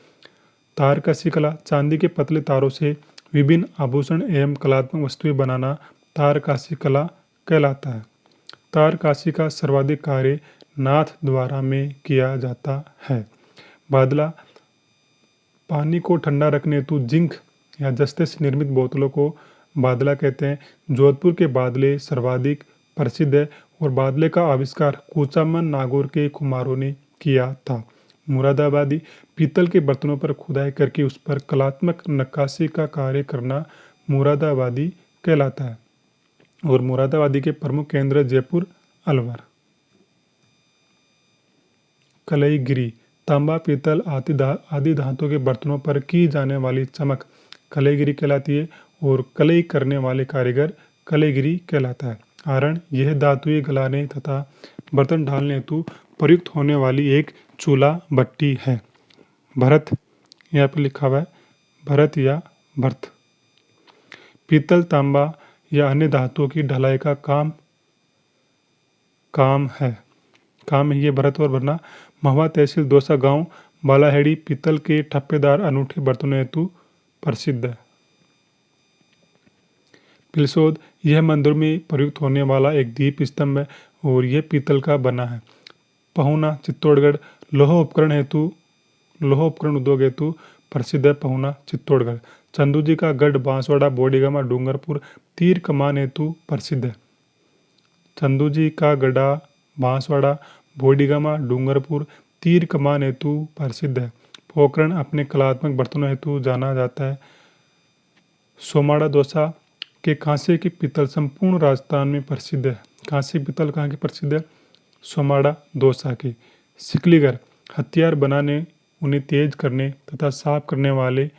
तार कसी कला, चांदी के पतले तारों से विभिन्न आभूषण एवं कलात्मक वस्तुएं बनाना तारकशी कला कहलाता है। तारकशी का सर्वाधिक कार्य नाथ द्वारा में किया जाता है। बादला पानी को ठंडा रखने हेतु जिंक या जस्ते से निर्मित बोतलों को बादला कहते हैं। जोधपुर के बादले सर्वाधिक प्रसिद्ध है और बादले का आविष्कार कुचामन नागौर के कुम्हारों ने किया था। मुरादाबादी पीतल के बर्तनों पर खुदाई करके उस पर कलात्मक नक्काशी का कार्य करना मुरादाबादी कहलाता है। और मुरादाबादी के प्रमुख केंद्र जयपुर, अलवर। कलईगिरी तांबा, पीतल आदि धातु के बर्तनों पर की जाने वाली चमक कलईगिरी कहलाती है और कलई करने वाले कारीगर कलईगिरी कहलाता है। आरण यह धातुएं गलाने तथा बर्तन ढालने हेतु प्रयुक्त होने वाली एक चूल्हा भट्टी है। भरत, यहाँ पर लिखा हुआ है भरत या भर्त। पीतल, तांबा या अन्य धातुओं की ढलाई का काम है ये भरत और भरना। महवा तहसील दौसा गांव बालाहेड़ी पीतल के ठप्पेदार अनूठे बर्तनों हेतु प्रसिद्ध है। पिलसोद यह मंदिर में प्रयुक्त होने वाला एक दीप स्तंभ है और यह पीतल का बना है। पहुना चित्तौड़गढ़ लोह उपकरण उद्योग हेतु प्रसिद्ध है। पहुना चित्तौड़गढ़। चंदू जी का गढ़ बांसवाड़ा बोडीगामा डूंगरपुर तीर कमान हेतु प्रसिद्ध है। चंदू जी का गढ़ा बांसवाड़ा बोडीगामा डूंगरपुर तीर कमान हेतु प्रसिद्ध है। पोखरण अपने कलात्मक बर्तनों हेतु जाना जाता है। सोमाड़ा दौसा के कांसे की पीतल संपूर्ण राजस्थान में प्रसिद्ध है। कांसे पीतल कहाँ की प्रसिद्ध है? सोमाड़ा दौसा की। सिकलीगर हथियार बनाने, उन्हें तेज करने तथा साफ करने वाले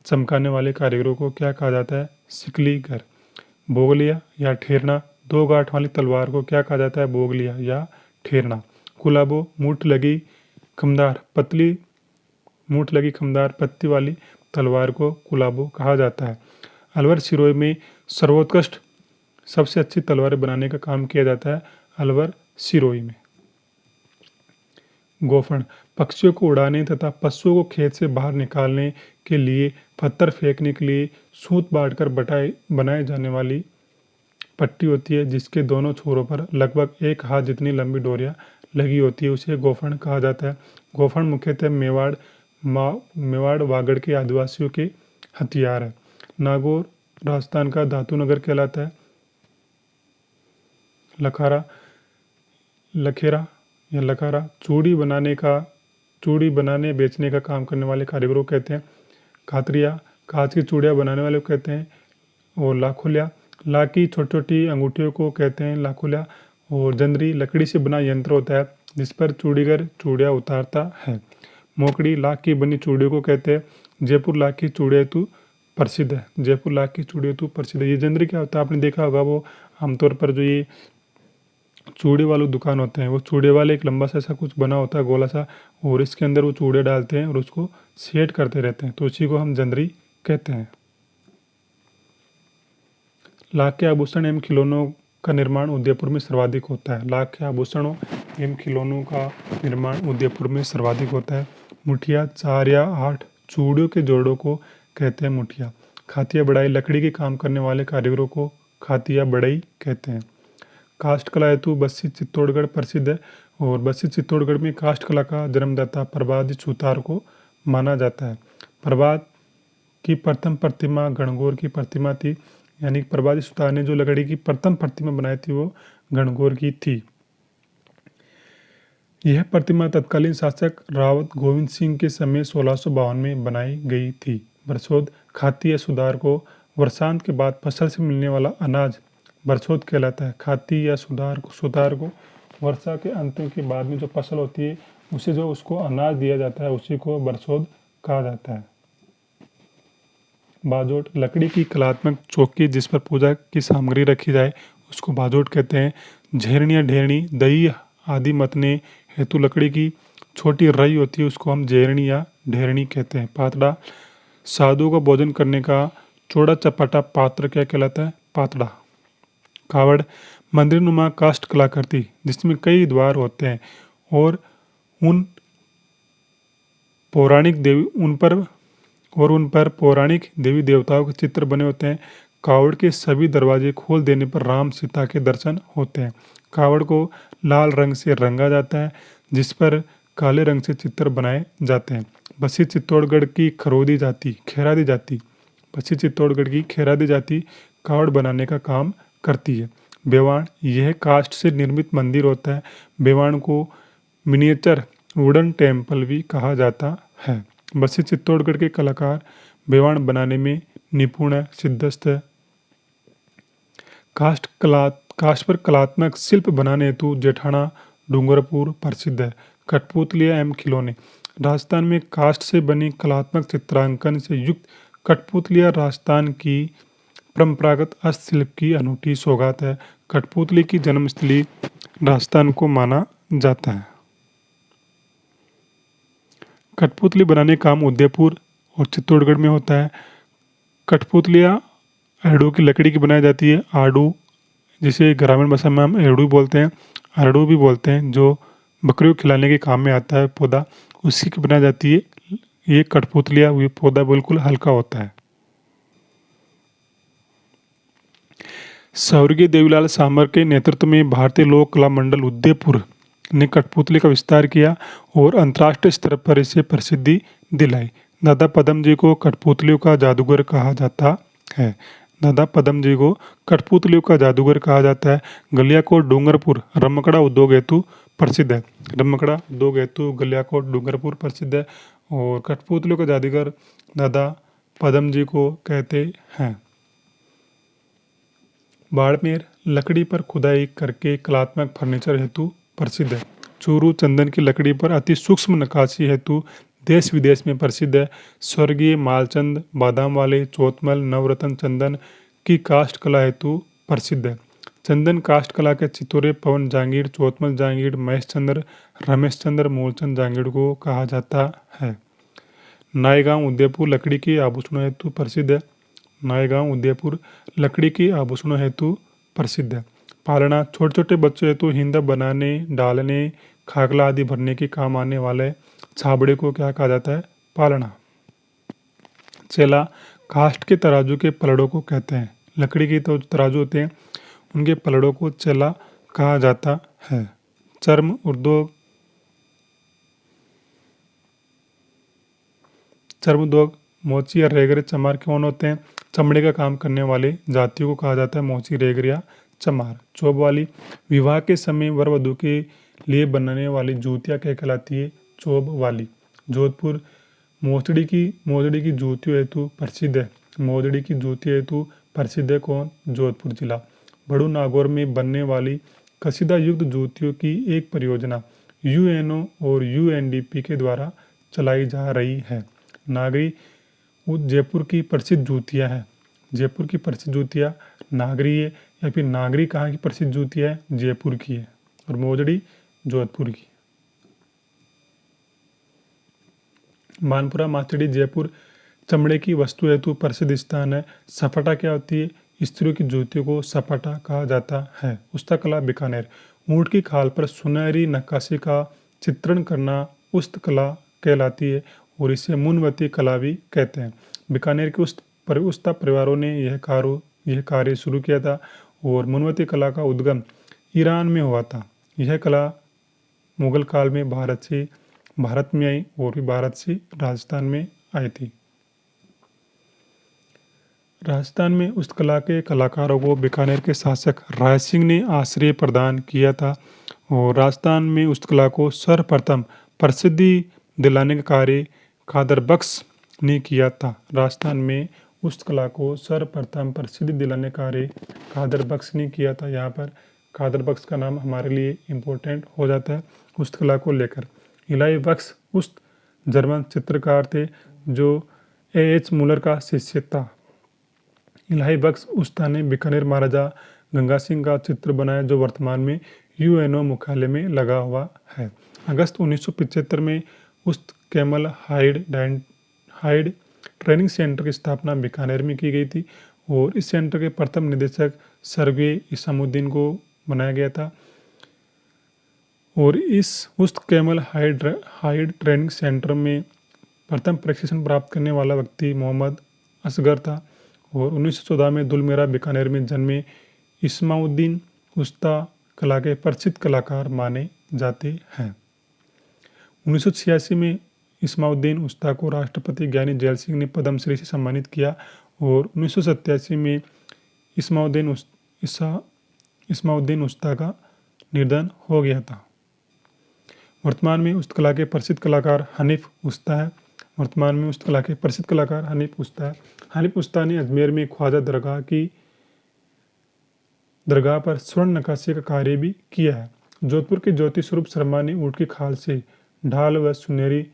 चमकाने वाले कारीगरों को क्या कहा जाता है? सिकलीगर। बोगलिया या ठेरना दो गांठ वाली तलवार को क्या कहा जाता है? बोगलिया या ठेरना। कुलाबो मूठ लगी खमदार पत्ती वाली तलवार को कुलाबो कहा जाता है। अलवर सिरोही में सर्वोत्कृष्ट सबसे अच्छी तलवारें बनाने का काम किया जाता है अलवर सिरोही में। गोफन पक्षियों को उड़ाने तथा पशुओं को खेत से बाहर निकालने के लिए पत्थर फेंकने के लिए सूत बांटकर बनाए जाने वाली पट्टी होती है, जिसके दोनों छोरों पर लगभग एक हाथ जितनी लंबी डोरियां लगी होती है, उसे गोफन कहा जाता है। गोफन मुख्यतः मेवाड़ वागड़ के आदिवासियों के हथियार है। नागौर राजस्थान का धातु नगर कहलाता है। लखेरा चूड़ी बनाने बेचने का काम करने वाले कारीगरों को कहते हैं। खातरिया कांच की चूड़ियाँ बनाने वाले को कहते हैं। और लाखोलिया लाकी छोटी छोटी अंगूठियों को कहते हैं लाखोलिया। और जंदरी लकड़ी से बना यंत्र होता है जिस पर चूड़ीगर चूड़ियाँ उतारता है। मोकड़ी लाख की बनी चूड़ियों को कहते हैं। जयपुर लाख की चूड़ियाँ हेतु प्रसिद्ध है। जयपुर लाख की चूड़ी हेतु प्रसिद्ध है। ये जंदरी क्या होता है? आपने देखा होगा, वो आमतौर पर जो ये चूड़े वाले दुकान होते हैं, वो चूड़े वाले एक लंबा सा ऐसा कुछ बना होता है गोला सा, और इसके अंदर वो चूड़े डालते हैं और उसको सेट करते रहते हैं, तो उसी को हम जंदरी कहते हैं। लाख के आभूषण एवं खिलौनों का निर्माण उदयपुर में सर्वाधिक होता है। लाख के आभूषणों एवं खिलौनों का निर्माण उदयपुर में सर्वाधिक होता है। मुठिया 4 या 8 चूड़ियों के जोड़ों को कहते हैं मुठिया। खातिया बढ़ाई लकड़ी के काम करने वाले कारीगरों को खातिया बढ़ई कहते हैं। काष्ठ कला हेतु बस्सी चित्तौड़गढ़ प्रसिद्ध है और बस्सी चित्तौड़गढ़ में काष्ठ कला का जन्मदाता प्रभात सुतार को माना जाता है। प्रभात की प्रथम प्रतिमा गणगौर की प्रतिमा थी, यानी प्रभात सुतार ने जो लकड़ी की प्रथम प्रतिमा बनाई थी वो गणगौर की थी। यह प्रतिमा तत्कालीन शासक रावत गोविंद सिंह के समय 1652 में बनाई गई थी। बरसोद खाती सुधार को वर्षांत के बाद फसल से मिलने वाला अनाज बरसोद कहलाता है। खाती या सुधार को वर्षा के अंत के बाद में जो फसल होती है उसे जो उसको अनाज दिया जाता है उसी को बरसोद कहा जाता है। बाजोट लकड़ी की कलात्मक चौकी जिस पर पूजा की सामग्री रखी जाए उसको बाजोट कहते हैं। झेरनी या ढेरनी दही आदि मतने हेतु लकड़ी की छोटी रई होती है उसको हम झेरनी या ढेरनी कहते हैं। पातड़ा साधु का भोजन करने का चौड़ा चपाटा पात्र क्या कहलाता है? पातड़ा। कावड़ मंदिर नुमा काष्ठ कलाकृति जिसमें कई द्वार होते हैं और उन और उन पर पौराणिक देवी देवताओं के चित्र बने होते हैं। कावड़ के सभी दरवाजे खोल देने पर राम सीता के दर्शन होते हैं। कावड़ को लाल रंग से रंगा जाता है, जिस पर काले रंग से चित्र बनाए जाते हैं। बसी चित्तौड़गढ़ की खैरादी जाति बसी चित्तौड़गढ़ की खैरादी जाति कावड़ बनाने का काम करती है। बेवाण, यह काष्ठ से निर्मित मंदिर होता है। बेवाण को मिनिएचर वुडन टेम्पल भी कहा जाता है। बसी चित्तौड़गढ़ के कलाकार बेवाण बनाने में निपुण है, सिद्धस्त है। काष्ठ पर कलात्मक शिल्प बनाने हेतु जेठाना डूंगरपुर प्रसिद्ध है। कठपुतलियां एवं खिलौने, राजस्थान में काष्ठ से बनी कलात्मक चित्रांकन से युक्त कठपुतलियां राजस्थान की परंपरागत हस्तशिल्प की अनूठी सौगात है। कठपुतली की जन्मस्थली राजस्थान को माना जाता है। कठपुतली बनाने का काम उदयपुर और चित्तौड़गढ़ में होता है। कठपुतलियाँ आड़ू की लकड़ी की बनाई जाती है। आड़ू, जिसे ग्रामीण भाषा में हम एड़ू बोलते हैं, आड़ू भी बोलते हैं, जो बकरियों को खिलाने के काम में आता है पौधा, उसी की बनाई जाती है। ये कठपुतलियाँ, ये पौधा बिल्कुल हल्का होता है। स्वर्गीय देवीलाल सामर के नेतृत्व में भारतीय लोक कला मंडल उदयपुर ने कठपुतली का विस्तार किया और अंतर्राष्ट्रीय स्तर पर इसे प्रसिद्धि दिलाई। दादा पदम जी को कठपुतलियों का जादूगर कहा जाता है। दादा पदम जी को कठपुतलियों का जादूगर कहा जाता है। गलियाकोट डूंगरपुर रमकड़ा उद्योग हेतु प्रसिद्ध है। रमकड़ा उद्योग हेतु गलियाकोट डूंगरपुर प्रसिद्ध है। और कठपुतलियों का जादूगर दादा पदम जी को कहते हैं। बाड़मेर लकड़ी पर खुदाई करके कलात्मक फर्नीचर हेतु प्रसिद्ध है। चूरू चंदन की लकड़ी पर अति सूक्ष्म नक्काशी हेतु देश विदेश में प्रसिद्ध है। स्वर्गीय मालचंद बादाम वाले चौथमल नवरत्न चंदन की काष्ठ कला हेतु प्रसिद्ध है। चंदन काष्ठ कला के चितौरे पवन जांगीर, चौथमल जांगीर, महेश चंद्र, रमेश चंद्र, मूलचंद जांगीर को कहा जाता है। नायगांव उदयपुर लकड़ी के आभूषणों हेतु प्रसिद्ध है। नायगांव उदयपुर लकड़ी के आभूषणों हेतु प्रसिद्ध है। पालना, छोटे छोटे बच्चों हेतु हिंदा बनाने, डालने, खागला आदि भरने के काम आने वाले छाबड़े को क्या कहा जाता है? पालना। चेला, काष्ठ के तराजू के पलड़ों को कहते हैं। लकड़ी के तो तराजू होते हैं, उनके पलड़ों को चेला कहा जाता है। चर्म उद्योग, मोची या रेगरे चमार कौन होते हैं? चमड़े का काम करने वाले जातियों को कहा जाता है मोची, रेगर या चमार। चोब वाली, विवाह के समय वर वधू के लिए बनने वाली जूतियाँ क्या कहलाती है? चोब वाली। जोधपुर मोजड़ी की जूतियों हेतु प्रसिद्ध है। मोजड़ी की जूती हेतु प्रसिद्ध है कौन? जोधपुर जिला। बड़ू नागौर में बनने वाली कसीदा युक्त जूतियों की एक परियोजना यूएनओ और यूएनडीपी के द्वारा चलाई जा रही है। नागरी जयपुर की प्रसिद्ध जूतियाँ हैं। जयपुर की प्रसिद्ध जूतियाँ नागरी है, या फिर नागरी कहाँ की प्रसिद्ध जूतियाँ है? जयपुर की है। और मोजड़ी जोधपुर की। मानपुरा माचड़ी जयपुर चमड़े की वस्तु हेतु प्रसिद्ध स्थान है। सपाटा क्या होती है? स्त्रियों की जूतियों को सपाटा कहा जाता है। उस्तकला बीकानेर, ऊँट की खाल पर सुनहरी नक्काशी का चित्रण करना उस्तकला कहलाती है और इसे मुनवती कला भी कहते हैं। बीकानेर के उस्ता परिवारों ने यह कार्य शुरू किया था और मुनवती कला का उद्गम ईरान में हुआ था। यह कला मुगल काल में भारत में आई और भी भारत से राजस्थान में आई थी। राजस्थान में उस कला के कलाकारों को बीकानेर के शासक राय सिंह ने आश्रय प्रदान किया था और राजस्थान में उस कला को सर्वप्रथम प्रसिद्धि दिलाने का कार्य कादर बख्श ने किया था। राजस्थान में उस कला को सर्वप्रथम प्रसिद्धि दिलाने का कार्य कादर बख्श ने किया था। यहाँ पर कादर बख्श का नाम हमारे लिए इम्पोर्टेंट हो जाता है उस कला को लेकर। इलाई बख्श उस जर्मन चित्रकार थे जो A.H. मूलर का शिष्य था। इलाही बख्श उस्ता ने बीकानेर महाराजा गंगा सिंह का चित्र बनाया जो वर्तमान में यूएनओ मुख्यालय में लगा हुआ है। अगस्त 1975 में उस्त कैमल हाइड ट्रेनिंग सेंटर की स्थापना बीकानेर में की गई थी और इस सेंटर के प्रथम निदेशक स्वर्गीय इसामुद्दीन को बनाया गया था। और इस उस्त कैमल हाइड ट्रेनिंग सेंटर में प्रथम प्रशिक्षण प्राप्त करने वाला व्यक्ति मोहम्मद असगर था और 1914 में दुलमेरा बीकानेर में जन्मे इस्माउद्दीन उस्ता कला के प्रसिद्ध कलाकार माने जाते हैं। 1986 में इस्माउद्दीन उस्ता को राष्ट्रपति ज्ञानी जैल सिंह ने पद्मश्री से सम्मानित किया और 1987 में इस्माउद्दीन उस्ता का निधन हो गया था। वर्तमान में उस्त कला के प्रसिद्ध कलाकार हनीफ उस्ता है। हनीफ उस्ता ने अजमेर में ख्वाजा दरगाह पर स्वर्ण नक्काशी का कार्य भी किया है। जोधपुर के ज्योति स्वरूप शर्मा ने ऊँट की खाल से ढाल व सुनहरी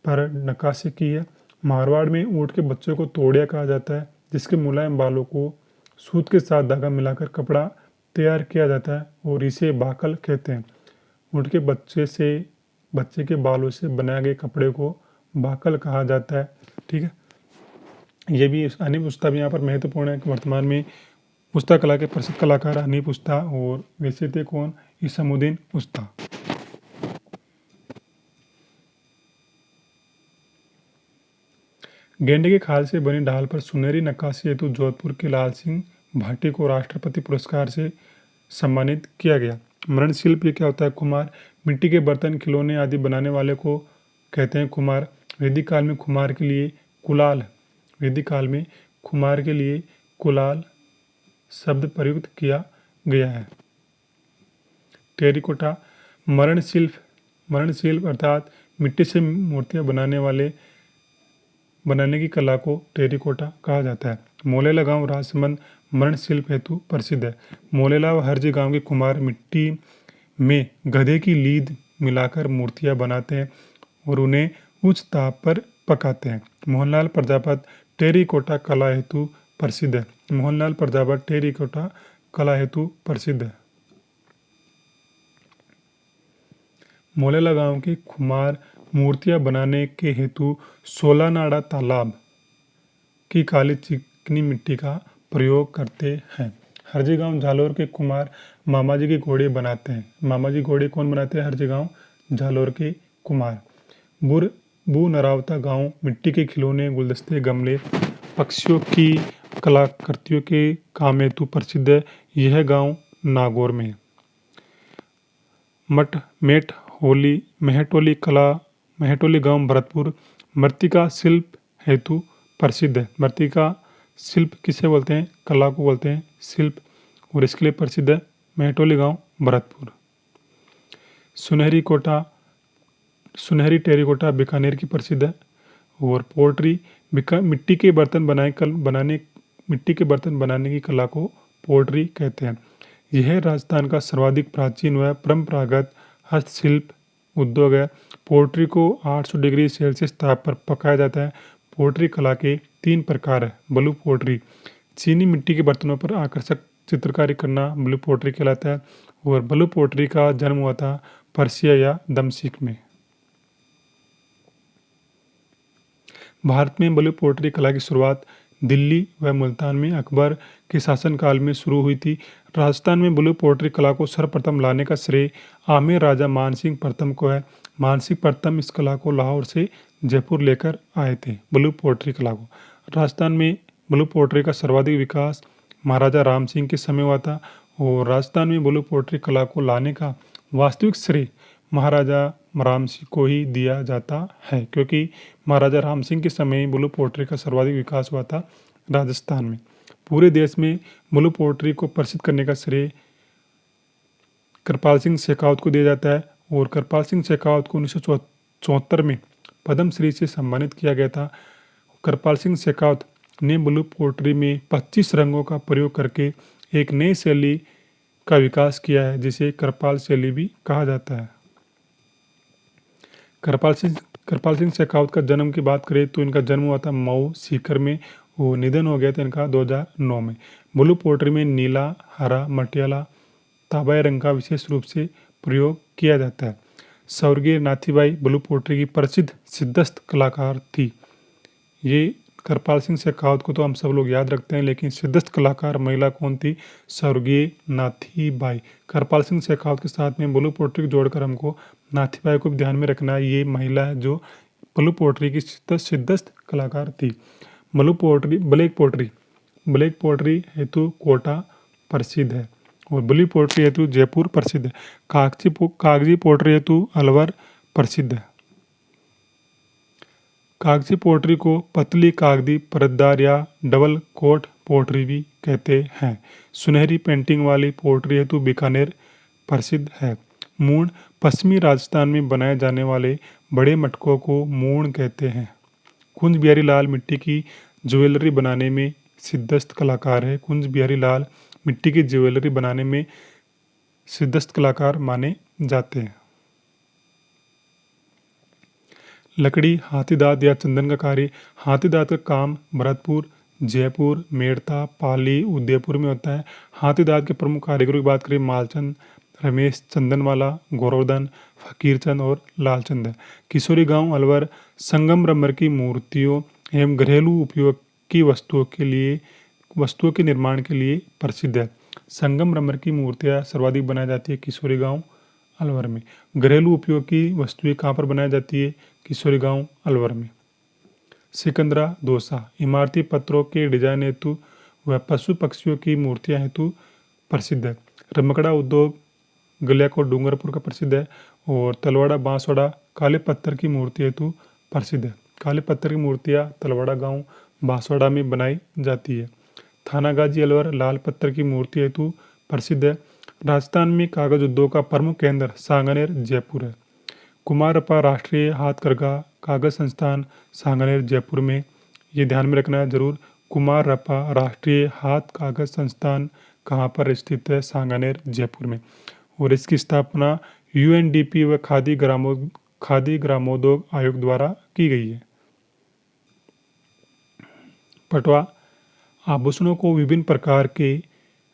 पर नक्काशी की है। मारवाड़ में ऊँट के बच्चों को तोड़िया कहा जाता है, जिसके मुलायम बालों को सूत के साथ धागा मिलाकर कपड़ा तैयार किया जाता है और इसे बाकल कहते हैं। ऊँट के बच्चे के बालों से बनाए गए कपड़े को बाकल कहा जाता है। ठीक है, ये भी हनीफ उस्ता भी यहाँ पर महत्वपूर्ण है कि वर्तमान में उस्ता कला के प्रसिद्ध कलाकार हनीफ उस्ता और वैसे थे कौन, इस्माउद्दीन उस्ता। गेंडे की खाल से बनी ढाल पर सुनहरी नक्काशी हेतु जोधपुर के लाल सिंह भाटी को राष्ट्रपति पुरस्कार से सम्मानित किया गया। मरण शिल्प ये क्या होता है? कुम्हार। मिट्टी के बर्तन, खिलौने आदि बनाने वाले को कहते हैं कुम्हार। वैदिक काल में कुम्हार के लिए कुलाल शब्द प्रयुक्त किया गया है। टेरिकोटा। मरण शिल्प अर्थात मिट्टी से मूर्तियां बनाने की कला को टेरिकोटा कहा जाता है। मोलेला गांव राजसमंद मरण शिल्प हेतु प्रसिद्ध है। मोलेला व हरजी गांव के कुम्हार मिट्टी में गधे की लीद मिलाकर मूर्तियां बनाते हैं और उन्हें उच्च ताप पर पकाते हैं। मोहनलाल प्रजापत टेरिकोटा कला हेतु प्रसिद्ध है। मोलेला गांव के कुम्हार मूर्तियां बनाने के हेतु सोलानाड़ा तालाब की काली चिकनी मिट्टी का प्रयोग करते हैं। हरजी गांव जालोर के कुम्हार मामाजी के घोड़े बनाते हैं। मामाजी घोड़े कौन बनाते हैं? हरजी गांव जालोर के कुम्हार। बू नरावता गांव मिट्टी के खिलौने, गुलदस्ते, गमले, पक्षियों की कलाकृतियों के काम हेतु प्रसिद्ध है। यह गांव नागौर में है। मेहटोली गांव भरतपुर मृत्तिका शिल्प हेतु प्रसिद्ध है। मृत्तिका शिल्प किसे बोलते हैं? कला को बोलते हैं शिल्प, और इसके लिए प्रसिद्ध है मेहटोली गांव भरतपुर। सुनहरी टेरिकोटा बीकानेर की प्रसिद्ध है। और पोर्ट्री मिट्टी के बर्तन बनाने की कला को पोर्ट्री कहते हैं। यह राजस्थान का सर्वाधिक प्राचीन व परंपरागत हस्तशिल्प उद्योग है। पोर्ट्री को 800 डिग्री सेल्सियस ताप पर पकाया जाता है। पोर्ट्री कला के 3 प्रकार है। ब्लू पोर्ट्री, चीनी मिट्टी के बर्तनों पर आकर्षक चित्रकारी करना ब्लू पोर्ट्री कहलाता है। और ब्लू पोर्ट्री का जन्म हुआ था पर्सिया या दमश्क में। भारत में ब्लू पोर्ट्री कला की शुरुआत दिल्ली व मुल्तान में अकबर के शासनकाल में शुरू हुई थी। राजस्थान में ब्लू पोर्ट्री कला को सर्वप्रथम लाने का श्रेय आमेर राजा मानसिंह प्रथम को है। मानसिंह प्रथम इस कला को लाहौर से जयपुर लेकर आए थे। ब्लू पोर्ट्री कला को राजस्थान में ब्लू पोर्ट्री का सर्वाधिक विकास महाराजा राम सिंह के समय हुआ था। और राजस्थान में ब्लू पोर्ट्री कला को लाने का वास्तविक श्रेय महाराजा राम सिंह को ही दिया जाता है, क्योंकि महाराजा राम सिंह के समय ब्लू पोर्ट्री का सर्वाधिक विकास हुआ था राजस्थान में। पूरे देश में ब्लू पोर्ट्री को प्रसिद्ध करने का श्रेय कृपाल सिंह शेखावत को दिया जाता है। और कृपाल सिंह शेखावत को 1974 में पद्मश्री से सम्मानित किया गया था। कृपाल सिंह शेखावत ने ब्लू पोर्ट्री में 25 रंगों का प्रयोग करके एक नई शैली का विकास किया है, जिसे कृपाल शैली भी कहा जाता है। कृपाल सिंह शेखावत का जन्म की बात करें तो इनका जन्म हुआ था मऊ सीकर में और निधन हो गया था इनका 2009 में। ब्लू पोर्ट्री में नीला, हरा, मटियाला, तांबाई रंग का विशेष रूप से प्रयोग किया जाता है। स्वर्गीय नाथीबाई ब्लू पोर्ट्री की प्रसिद्ध सिद्धस्थ कलाकार थी। ये कृपाल सिंह शेखावत को तो हम सब लोग याद रखते हैं, लेकिन सिद्धस्थ कलाकार महिला कौन थी? स्वर्गीय नाथीबाई। कृपाल सिंह शेखावत के साथ में ब्लू पोर्ट्री को जोड़कर हमको नाथीबाई को भी ध्यान में रखना है। ये महिला है जो ब्लू पोट्री की सिद्धस्त कलाकार थी। ब्लैक पोट्री हेतु कोटा प्रसिद्ध है और ब्लू पोट्री हेतु जयपुर प्रसिद्ध है। कागजी पोट्री हेतु अलवर प्रसिद्ध है। कागजी पोट्री को पतली कागजी परतदार या डबल कोट पोट्री भी कहते हैं। सुनहरी पेंटिंग वाली पोट्री हेतु बीकानेर प्रसिद्ध है। मूण पश्चिमी राजस्थान में बनाए जाने वाले बड़े मटकों को मूण कहते हैं। कुंज बिहारी लाल मिट्टी की ज्वेलरी बनाने में सिद्धस्त कलाकार है। कुंज बिहारी लाल मिट्टी की ज्वेलरी बनाने में सिद्धस्त कलाकार माने जाते हैं। लकड़ी हाथी दांत या चंदन का कार्य। हाथी दांत का काम भरतपुर, जयपुर, मेड़ता, पाली, उदयपुर में होता है। हाथी दांत के प्रमुख कारीगरों की बात करें मालचंद, रमेश चंदनवाला, गोवर्धन, फकीरचंद और लालचंद है। किशोरी गांव अलवर संगमरमर की मूर्तियों एवं घरेलू उपयोग की वस्तुओं के निर्माण के लिए प्रसिद्ध है। संगमरमर की मूर्तियां सर्वाधिक बनाई जाती है किशोरी गांव अलवर में। घरेलू उपयोग की वस्तुएं कहाँ पर बनाई जाती है? किशोरी गांव अलवर में। सिकंदरा दोसा इमारती पत्रों के डिजाइन हेतु व पशु पक्षियों की मूर्तियां हेतु प्रसिद्ध है। रमकड़ा उद्योग गलियाकोट डूंगरपुर का प्रसिद्ध है और तलवाड़ा बांसवाड़ा काले पत्थर की मूर्ति हेतु प्रसिद्ध है। काले पत्थर की मूर्तियां तलवाड़ा गांव बांसवाड़ा में बनाई जाती है। थानागाजी अलवर लाल पत्थर की मूर्ति हेतु प्रसिद्ध है। राजस्थान में कागज उद्योग का प्रमुख केंद्र सांगानेर जयपुर है। कुमारप्पा राष्ट्रीय हाथकरघा कागज संस्थान सांगानेर जयपुर में, ये ध्यान में रखना है जरूर। कुमारप्पा राष्ट्रीय हाथ कागज संस्थान कहाँ पर स्थित है? सांगानेर जयपुर में। और इसकी स्थापना UNDP व खादी ग्रामोद्योग आयोग द्वारा की गई है। पटवा आभूषणों को विभिन्न प्रकार के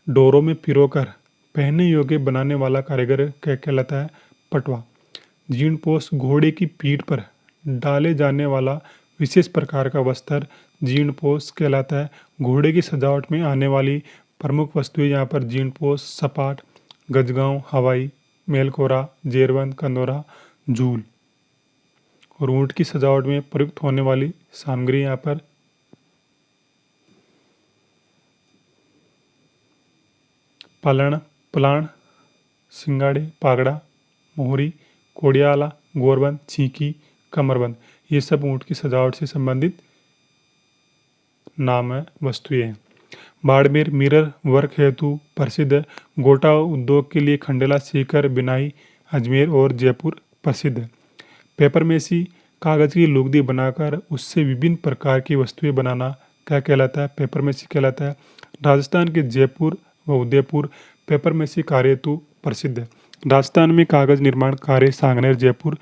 डोरों में पिरोकर पहनने योग्य बनाने वाला कारीगर कहलाता है पटवा। जीणपोश घोड़े की पीठ पर डाले जाने वाला विशेष प्रकार का वस्त्र जीणपोश कहलाता है। घोड़े की सजावट में आने वाली प्रमुख वस्तुएं यहाँ पर जीणपोश, सपाट, गजगांव, हवाई, मेलकोरा, जेरबंद, कंदोरा, झूल। और ऊंट की सजावट में प्रयुक्त होने वाली सामग्री यहाँ पर पलाण, सिंगाड़े, पागड़ा, मोहरी, कोडियाला, गोरबंद, चीकी, कमरबंद, ये सब ऊंट की सजावट से संबंधित नाम है, वस्तुएं हैं। बाड़मेर मिरर वर्क हेतु प्रसिद्ध है। गोटा उद्योग के लिए खंडेला, सीकर, बिनाई, अजमेर और जयपुर प्रसिद्ध है। पेपरमेसी कागज की लुगदी बनाकर उससे विभिन्न प्रकार की वस्तुएं बनाना क्या कहलाता है? पेपरमेसी कहलाता है। राजस्थान के जयपुर व उदयपुर पेपरमेसी कार्य हेतु प्रसिद्ध है। राजस्थान में कागज निर्माण कार्य सांगनेर, जयपुर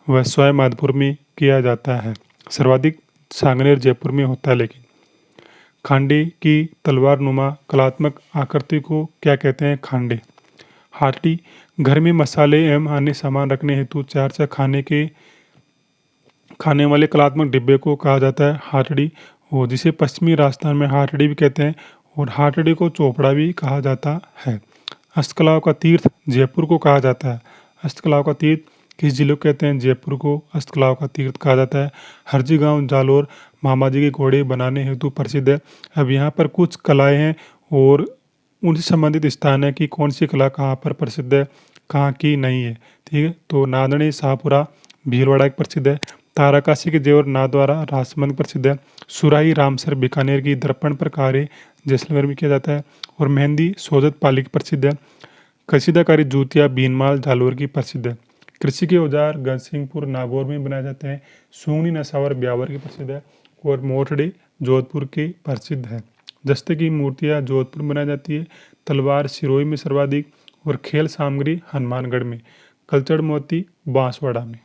व सवाई माधोपुर में किया जाता है। सर्वाधिक सांगनेर, जयपुर में होता है। लेकिन खांडे की तलवार नुमा कलात्मक आकृति को क्या कहते हैं? खांडे। हाटड़ी घर में मसाले एवं अन्य सामान रखने हेतु चार से खाने वाले कलात्मक डिब्बे को कहा जाता है हाटड़ी, और जिसे पश्चिमी राजस्थान में हाटड़ी भी कहते हैं और हाटड़ी को चोपड़ा भी कहा जाता है। हस्तकलाओं का तीर्थ जयपुर को कहा जाता है। हस्तकलाओं का तीर्थ किस जिले को कहते हैं? जयपुर को हस्तकलाओं का तीर्थ कहा जाता है। हरजी गांव जालोर मामाजी के घोड़े बनाने हेतु प्रसिद्ध है। अब यहाँ पर कुछ कलाएं हैं और उनसे संबंधित स्थान है कि कौन सी कला कहाँ पर प्रसिद्ध है, कहाँ की नहीं है। ठीक है, तो नादनी शाहपुरा भीलवाड़ा एक प्रसिद्ध है। ताराकाशी के जेवर नाथद्वारा राजसमंद प्रसिद्ध है। सुराही रामसर बीकानेर की दर्पण पर कार्य जैसलमेर में किया जाता है। और मेहंदी सोजत पाली की प्रसिद्ध है। कसीदाकारी जूतिया बीनमाल जालोर की प्रसिद्ध है। कृषि के औजार गजसिंहपुर नागौर में बनाए जाते हैं। सूंगनी नसावर ब्यावर की प्रसिद्ध है और मोठड़ी जोधपुर की प्रसिद्ध है। जस्ते की मूर्तियाँ जोधपुर में बनाई जाती है। तलवार सिरोही में सर्वाधिक और खेल सामग्री हनुमानगढ़ में। कलचड़ मोती बांसवाड़ा में।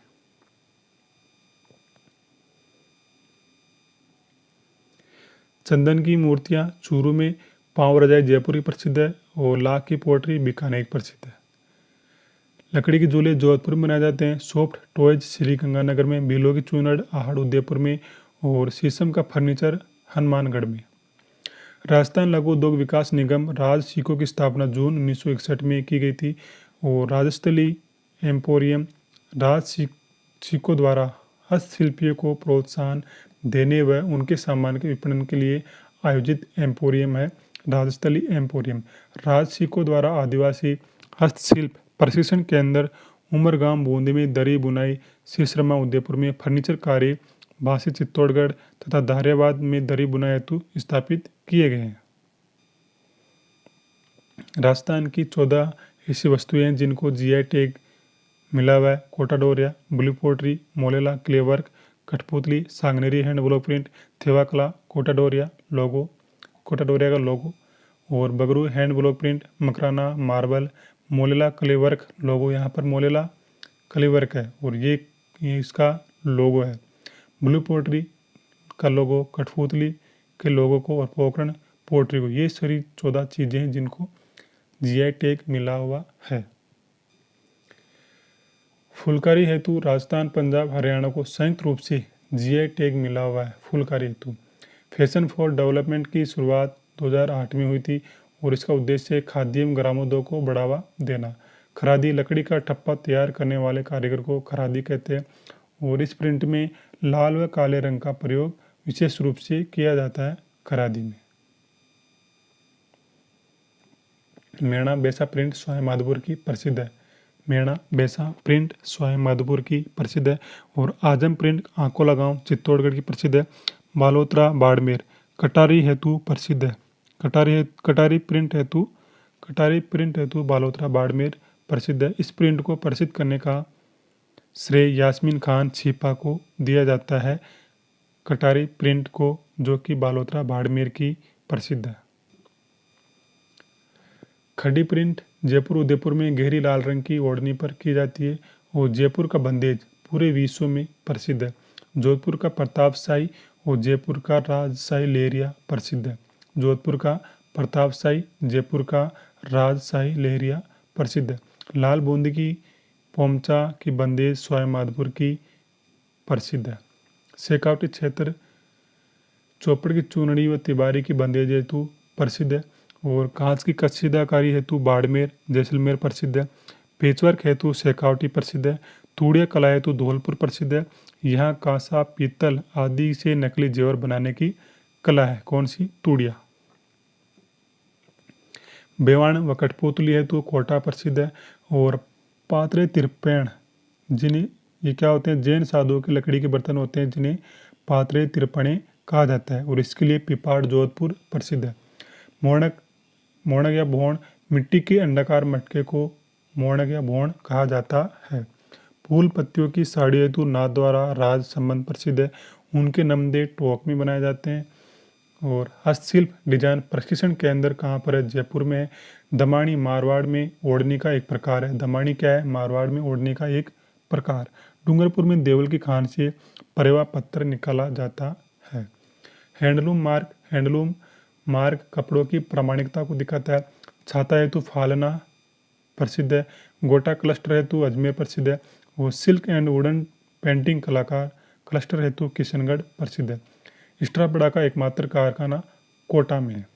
चंदन की मूर्तियाँ चूरू में, पांव रजाई जयपुर की प्रसिद्ध है और लाख की पोट्री बीकानेर की प्रसिद्ध है। लकड़ी के झूले जोधपुर में बनाए जाते हैं। सॉफ्ट टॉयज श्री गंगानगर में, बीलों की चूनड़ आहड़ उदयपुर में और शीशम का फर्नीचर हनुमानगढ़ में। राजस्थान लघु उद्योग विकास निगम राज सीको की स्थापना जून 1961 में की गई थी और राजस्थली एम्पोरियम राज सीको द्वारा हस्तशिल्पियों को प्रोत्साहन देने व उनके सामान के विपणन के लिए आयोजित एम्पोरियम है राजस्थली एम्पोरियम। राजसिकों द्वारा आदिवासी हस्तशिल्प प्रशिक्षण केंद्र उमरगाम बूंदी में दरी बुनाई, सिरसरमा उदयपुर में फर्नीचर कार्य, बासी चित्तौड़गढ़ तथा दारियाबाद में दरी बुनाई हेतु स्थापित किए गए हैं। राजस्थान की 14 ऐसी वस्तुएं हैं जिनको जीआई टैग मिला हुआ है। Kota Doria, blue pottery, Molela clay work, कठपुतली, Sanganeri hand block print, Thewa कला, कोटा डोरिया का लोगो और Bagru hand block print, Makrana marble, Molela clay work logo, यहाँ पर मोलेला क्ले वर्क है और ये इसका लोगो है। ब्लू पोट्री का लोगो, कठपुतली के लोगो को और पोखरण पोट्री को, ये सारी 14 चीज़ें हैं जिनको जीआई टैग मिला हुआ है। फुलकारी हेतु राजस्थान, पंजाब, हरियाणा को संयुक्त रूप से जीआई टैग मिला हुआ है फुलकारी हेतु। फैशन फॉर डेवलपमेंट की शुरुआत 2008 में हुई थी और इसका उद्देश्य खादी एवं ग्रामोद्योग को बढ़ावा देना। खरादी लकड़ी का ठप्पा तैयार करने वाले कारीगर को खरादी कहते हैं और इस प्रिंट में लाल व काले रंग का प्रयोग विशेष रूप से किया जाता है खरादी में। मेणा बेसा प्रिंट स्वाय माधोपुर की प्रसिद्ध है। मेणा बेसा प्रिंट स्वाय माधोपुर की प्रसिद्ध है और आजम प्रिंट आकोला गांव चित्तौड़गढ़ की प्रसिद्ध है। बालोतरा बाड़मेर कटारी हेतु प्रसिद्ध है। कटारी प्रिंट हेतु बालोतरा बाड़मेर प्रसिद्ध है। इस प्रिंट को प्रसिद्ध करने का श्रेय यास्मीन खान छिपा को दिया जाता है। कटारी प्रिंट को, जो कि बालोतरा बाड़मेर की प्रसिद्ध है। खड़ी प्रिंट जयपुर उदयपुर में गहरी लाल रंग की ओढ़नी पर की जाती है और जयपुर का बंदेज पूरे विश्व में प्रसिद्ध है। जोधपुर का प्रतापशाही और जयपुर का राजशाही लहरिया प्रसिद्ध है। जोधपुर का प्रतापशाही, जयपुर का राजशाही लहरिया प्रसिद्ध है। लाल बूंदी की पोमचा की बंदेज स्वाय माधोपुर की प्रसिद्ध है। शेखावटी क्षेत्र चौपड़ की चूनड़ी व तिबारी की बंदेज हेतु प्रसिद्ध है और कांच की कशीदाकारी हेतु बाड़मेर जैसलमेर प्रसिद्ध है। पेचवर्क हेतु शेखावटी प्रसिद्ध है। तूड़िया कला हेतु धौलपुर प्रसिद्ध है। यहाँ कांसा, पीतल आदि से नकली जेवर बनाने की कला है। कौन सी? तूड़िया। बेवाण व कठपुतली हेतु कोटा प्रसिद्ध है और पात्रे तिरपेण, जिन्हें ये क्या होते हैं? जैन साधुओं के लकड़ी के बर्तन होते हैं जिन्हें पात्रे तिरपणे कहा जाता है और इसके लिए पिपाड़ जोधपुर प्रसिद्ध है। मोड़क या भोण मिट्टी के अंडाकार मटके को मोड़क या भोण कहा जाता है। फूल पत्तियों की साड़ी हेतु नाथद्वारा राज संबंध प्रसिद्ध है। उनके नमदे टोक में बनाए जाते हैं। और हस्तशिल्प डिजाइन प्रशिक्षण केंद्र कहाँ पर है? जयपुर में है। दमाणी मारवाड़ में ओढ़नी का एक प्रकार है। दमाणी क्या है? मारवाड़ में ओढ़नी का एक प्रकार। डूंगरपुर में देवल की खान से परेवा पत्थर निकाला जाता है। हैंडलूम मार्ग कपड़ों की प्रामाणिकता को दिखाता है। छाता हेतु फालना प्रसिद्ध है। गोटा क्लस्टर हेतु अजमेर प्रसिद्ध है और सिल्क एंड वुडन पेंटिंग कलाकार क्लस्टर हेतु किशनगढ़ प्रसिद्ध है। स्ट्रापड़ा का एकमात्र कारखाना कोटा में है।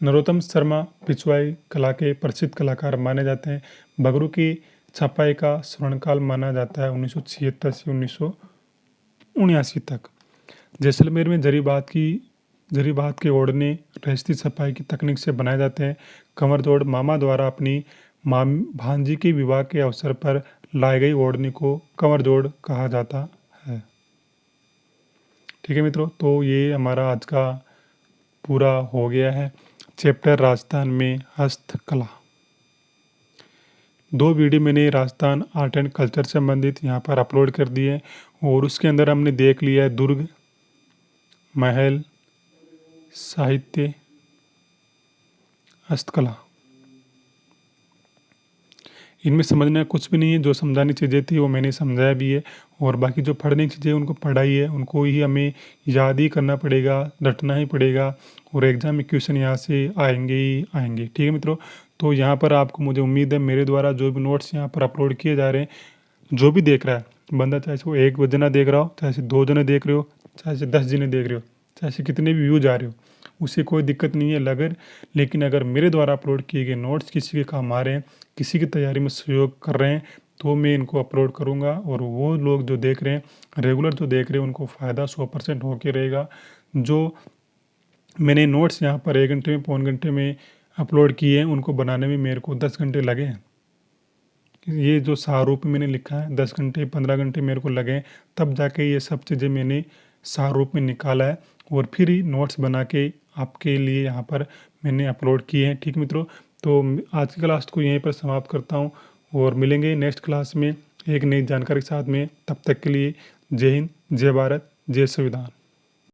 नरोत्तम शर्मा पिछवाई कला के प्रसिद्ध कलाकार माने जाते हैं। बगरू की छपाई का स्वर्णकाल माना जाता है 1976 से 1979 तक। जैसलमेर में जरी बात के ओढ़ने रेशती छपाई की तकनीक से बनाए जाते हैं। कंवरजोड़ मामा द्वारा अपनी भांजी के विवाह के अवसर पर लाई गई ओढ़नी को कंवरजोड़ कहा जाता है। ठीक है मित्रों, तो ये हमारा आज का पूरा हो गया है चैप्टर राजस्थान में हस्तकला। 2 वीडियो मैंने राजस्थान आर्ट एंड कल्चर से संबंधित यहाँ पर अपलोड कर दिए और उसके अंदर हमने देख लिया है दुर्ग, महल, साहित्य, हस्तकला। इनमें समझना कुछ भी नहीं है। जो समझानी चीज़ें थी वो मैंने समझाया भी है और बाकी जो पढ़ने की चीज़ें उनको पढ़ाई है, उनको ही हमें याद ही करना पड़ेगा, रटना ही पड़ेगा और एग्जाम में क्वेश्चन यहाँ से आएंगे ही आएंगे। ठीक है मित्रों, तो यहाँ पर आपको, मुझे उम्मीद है मेरे द्वारा जो भी नोट्स यहाँ पर अपलोड किए जा रहे हैं, जो भी देख रहा है बंदा, चाहे वो 1 जना देख रहा हो, चाहे 2 जने देख रहे हो, चाहे 10 जने देख रहे हो, चाहे कितने भी व्यूज आ रहे हो, उससे कोई दिक्कत नहीं है। लेकिन अगर मेरे द्वारा अपलोड किए गए नोट्स किसी के काम आ रहे हैं, किसी की तैयारी में सहयोग कर रहे हैं, तो मैं इनको अपलोड करूँगा और वो लोग जो देख रहे हैं रेगुलर जो देख रहे हैं उनको फ़ायदा 100% होके रहेगा। जो मैंने नोट्स यहाँ पर 1 घंटे में पौन घंटे में अपलोड किए हैं उनको बनाने में मेरे को 10 घंटे लगे हैं। ये जो सारूप में मैंने लिखा है 10 घंटे 15 घंटे मेरे को लगे हैं, तब जाके ये सब चीज़ें मैंने सारूप में निकाला है और फिर ही नोट्स बना के आपके लिए यहाँ पर मैंने अपलोड किए हैं। ठीक मित्रों, तो आज की क्लास को यहीं पर समाप्त करता हूँ और मिलेंगे नेक्स्ट क्लास में एक नई जानकारी के साथ में। तब तक के लिए जय हिंद, जय भारत, जय संविधान।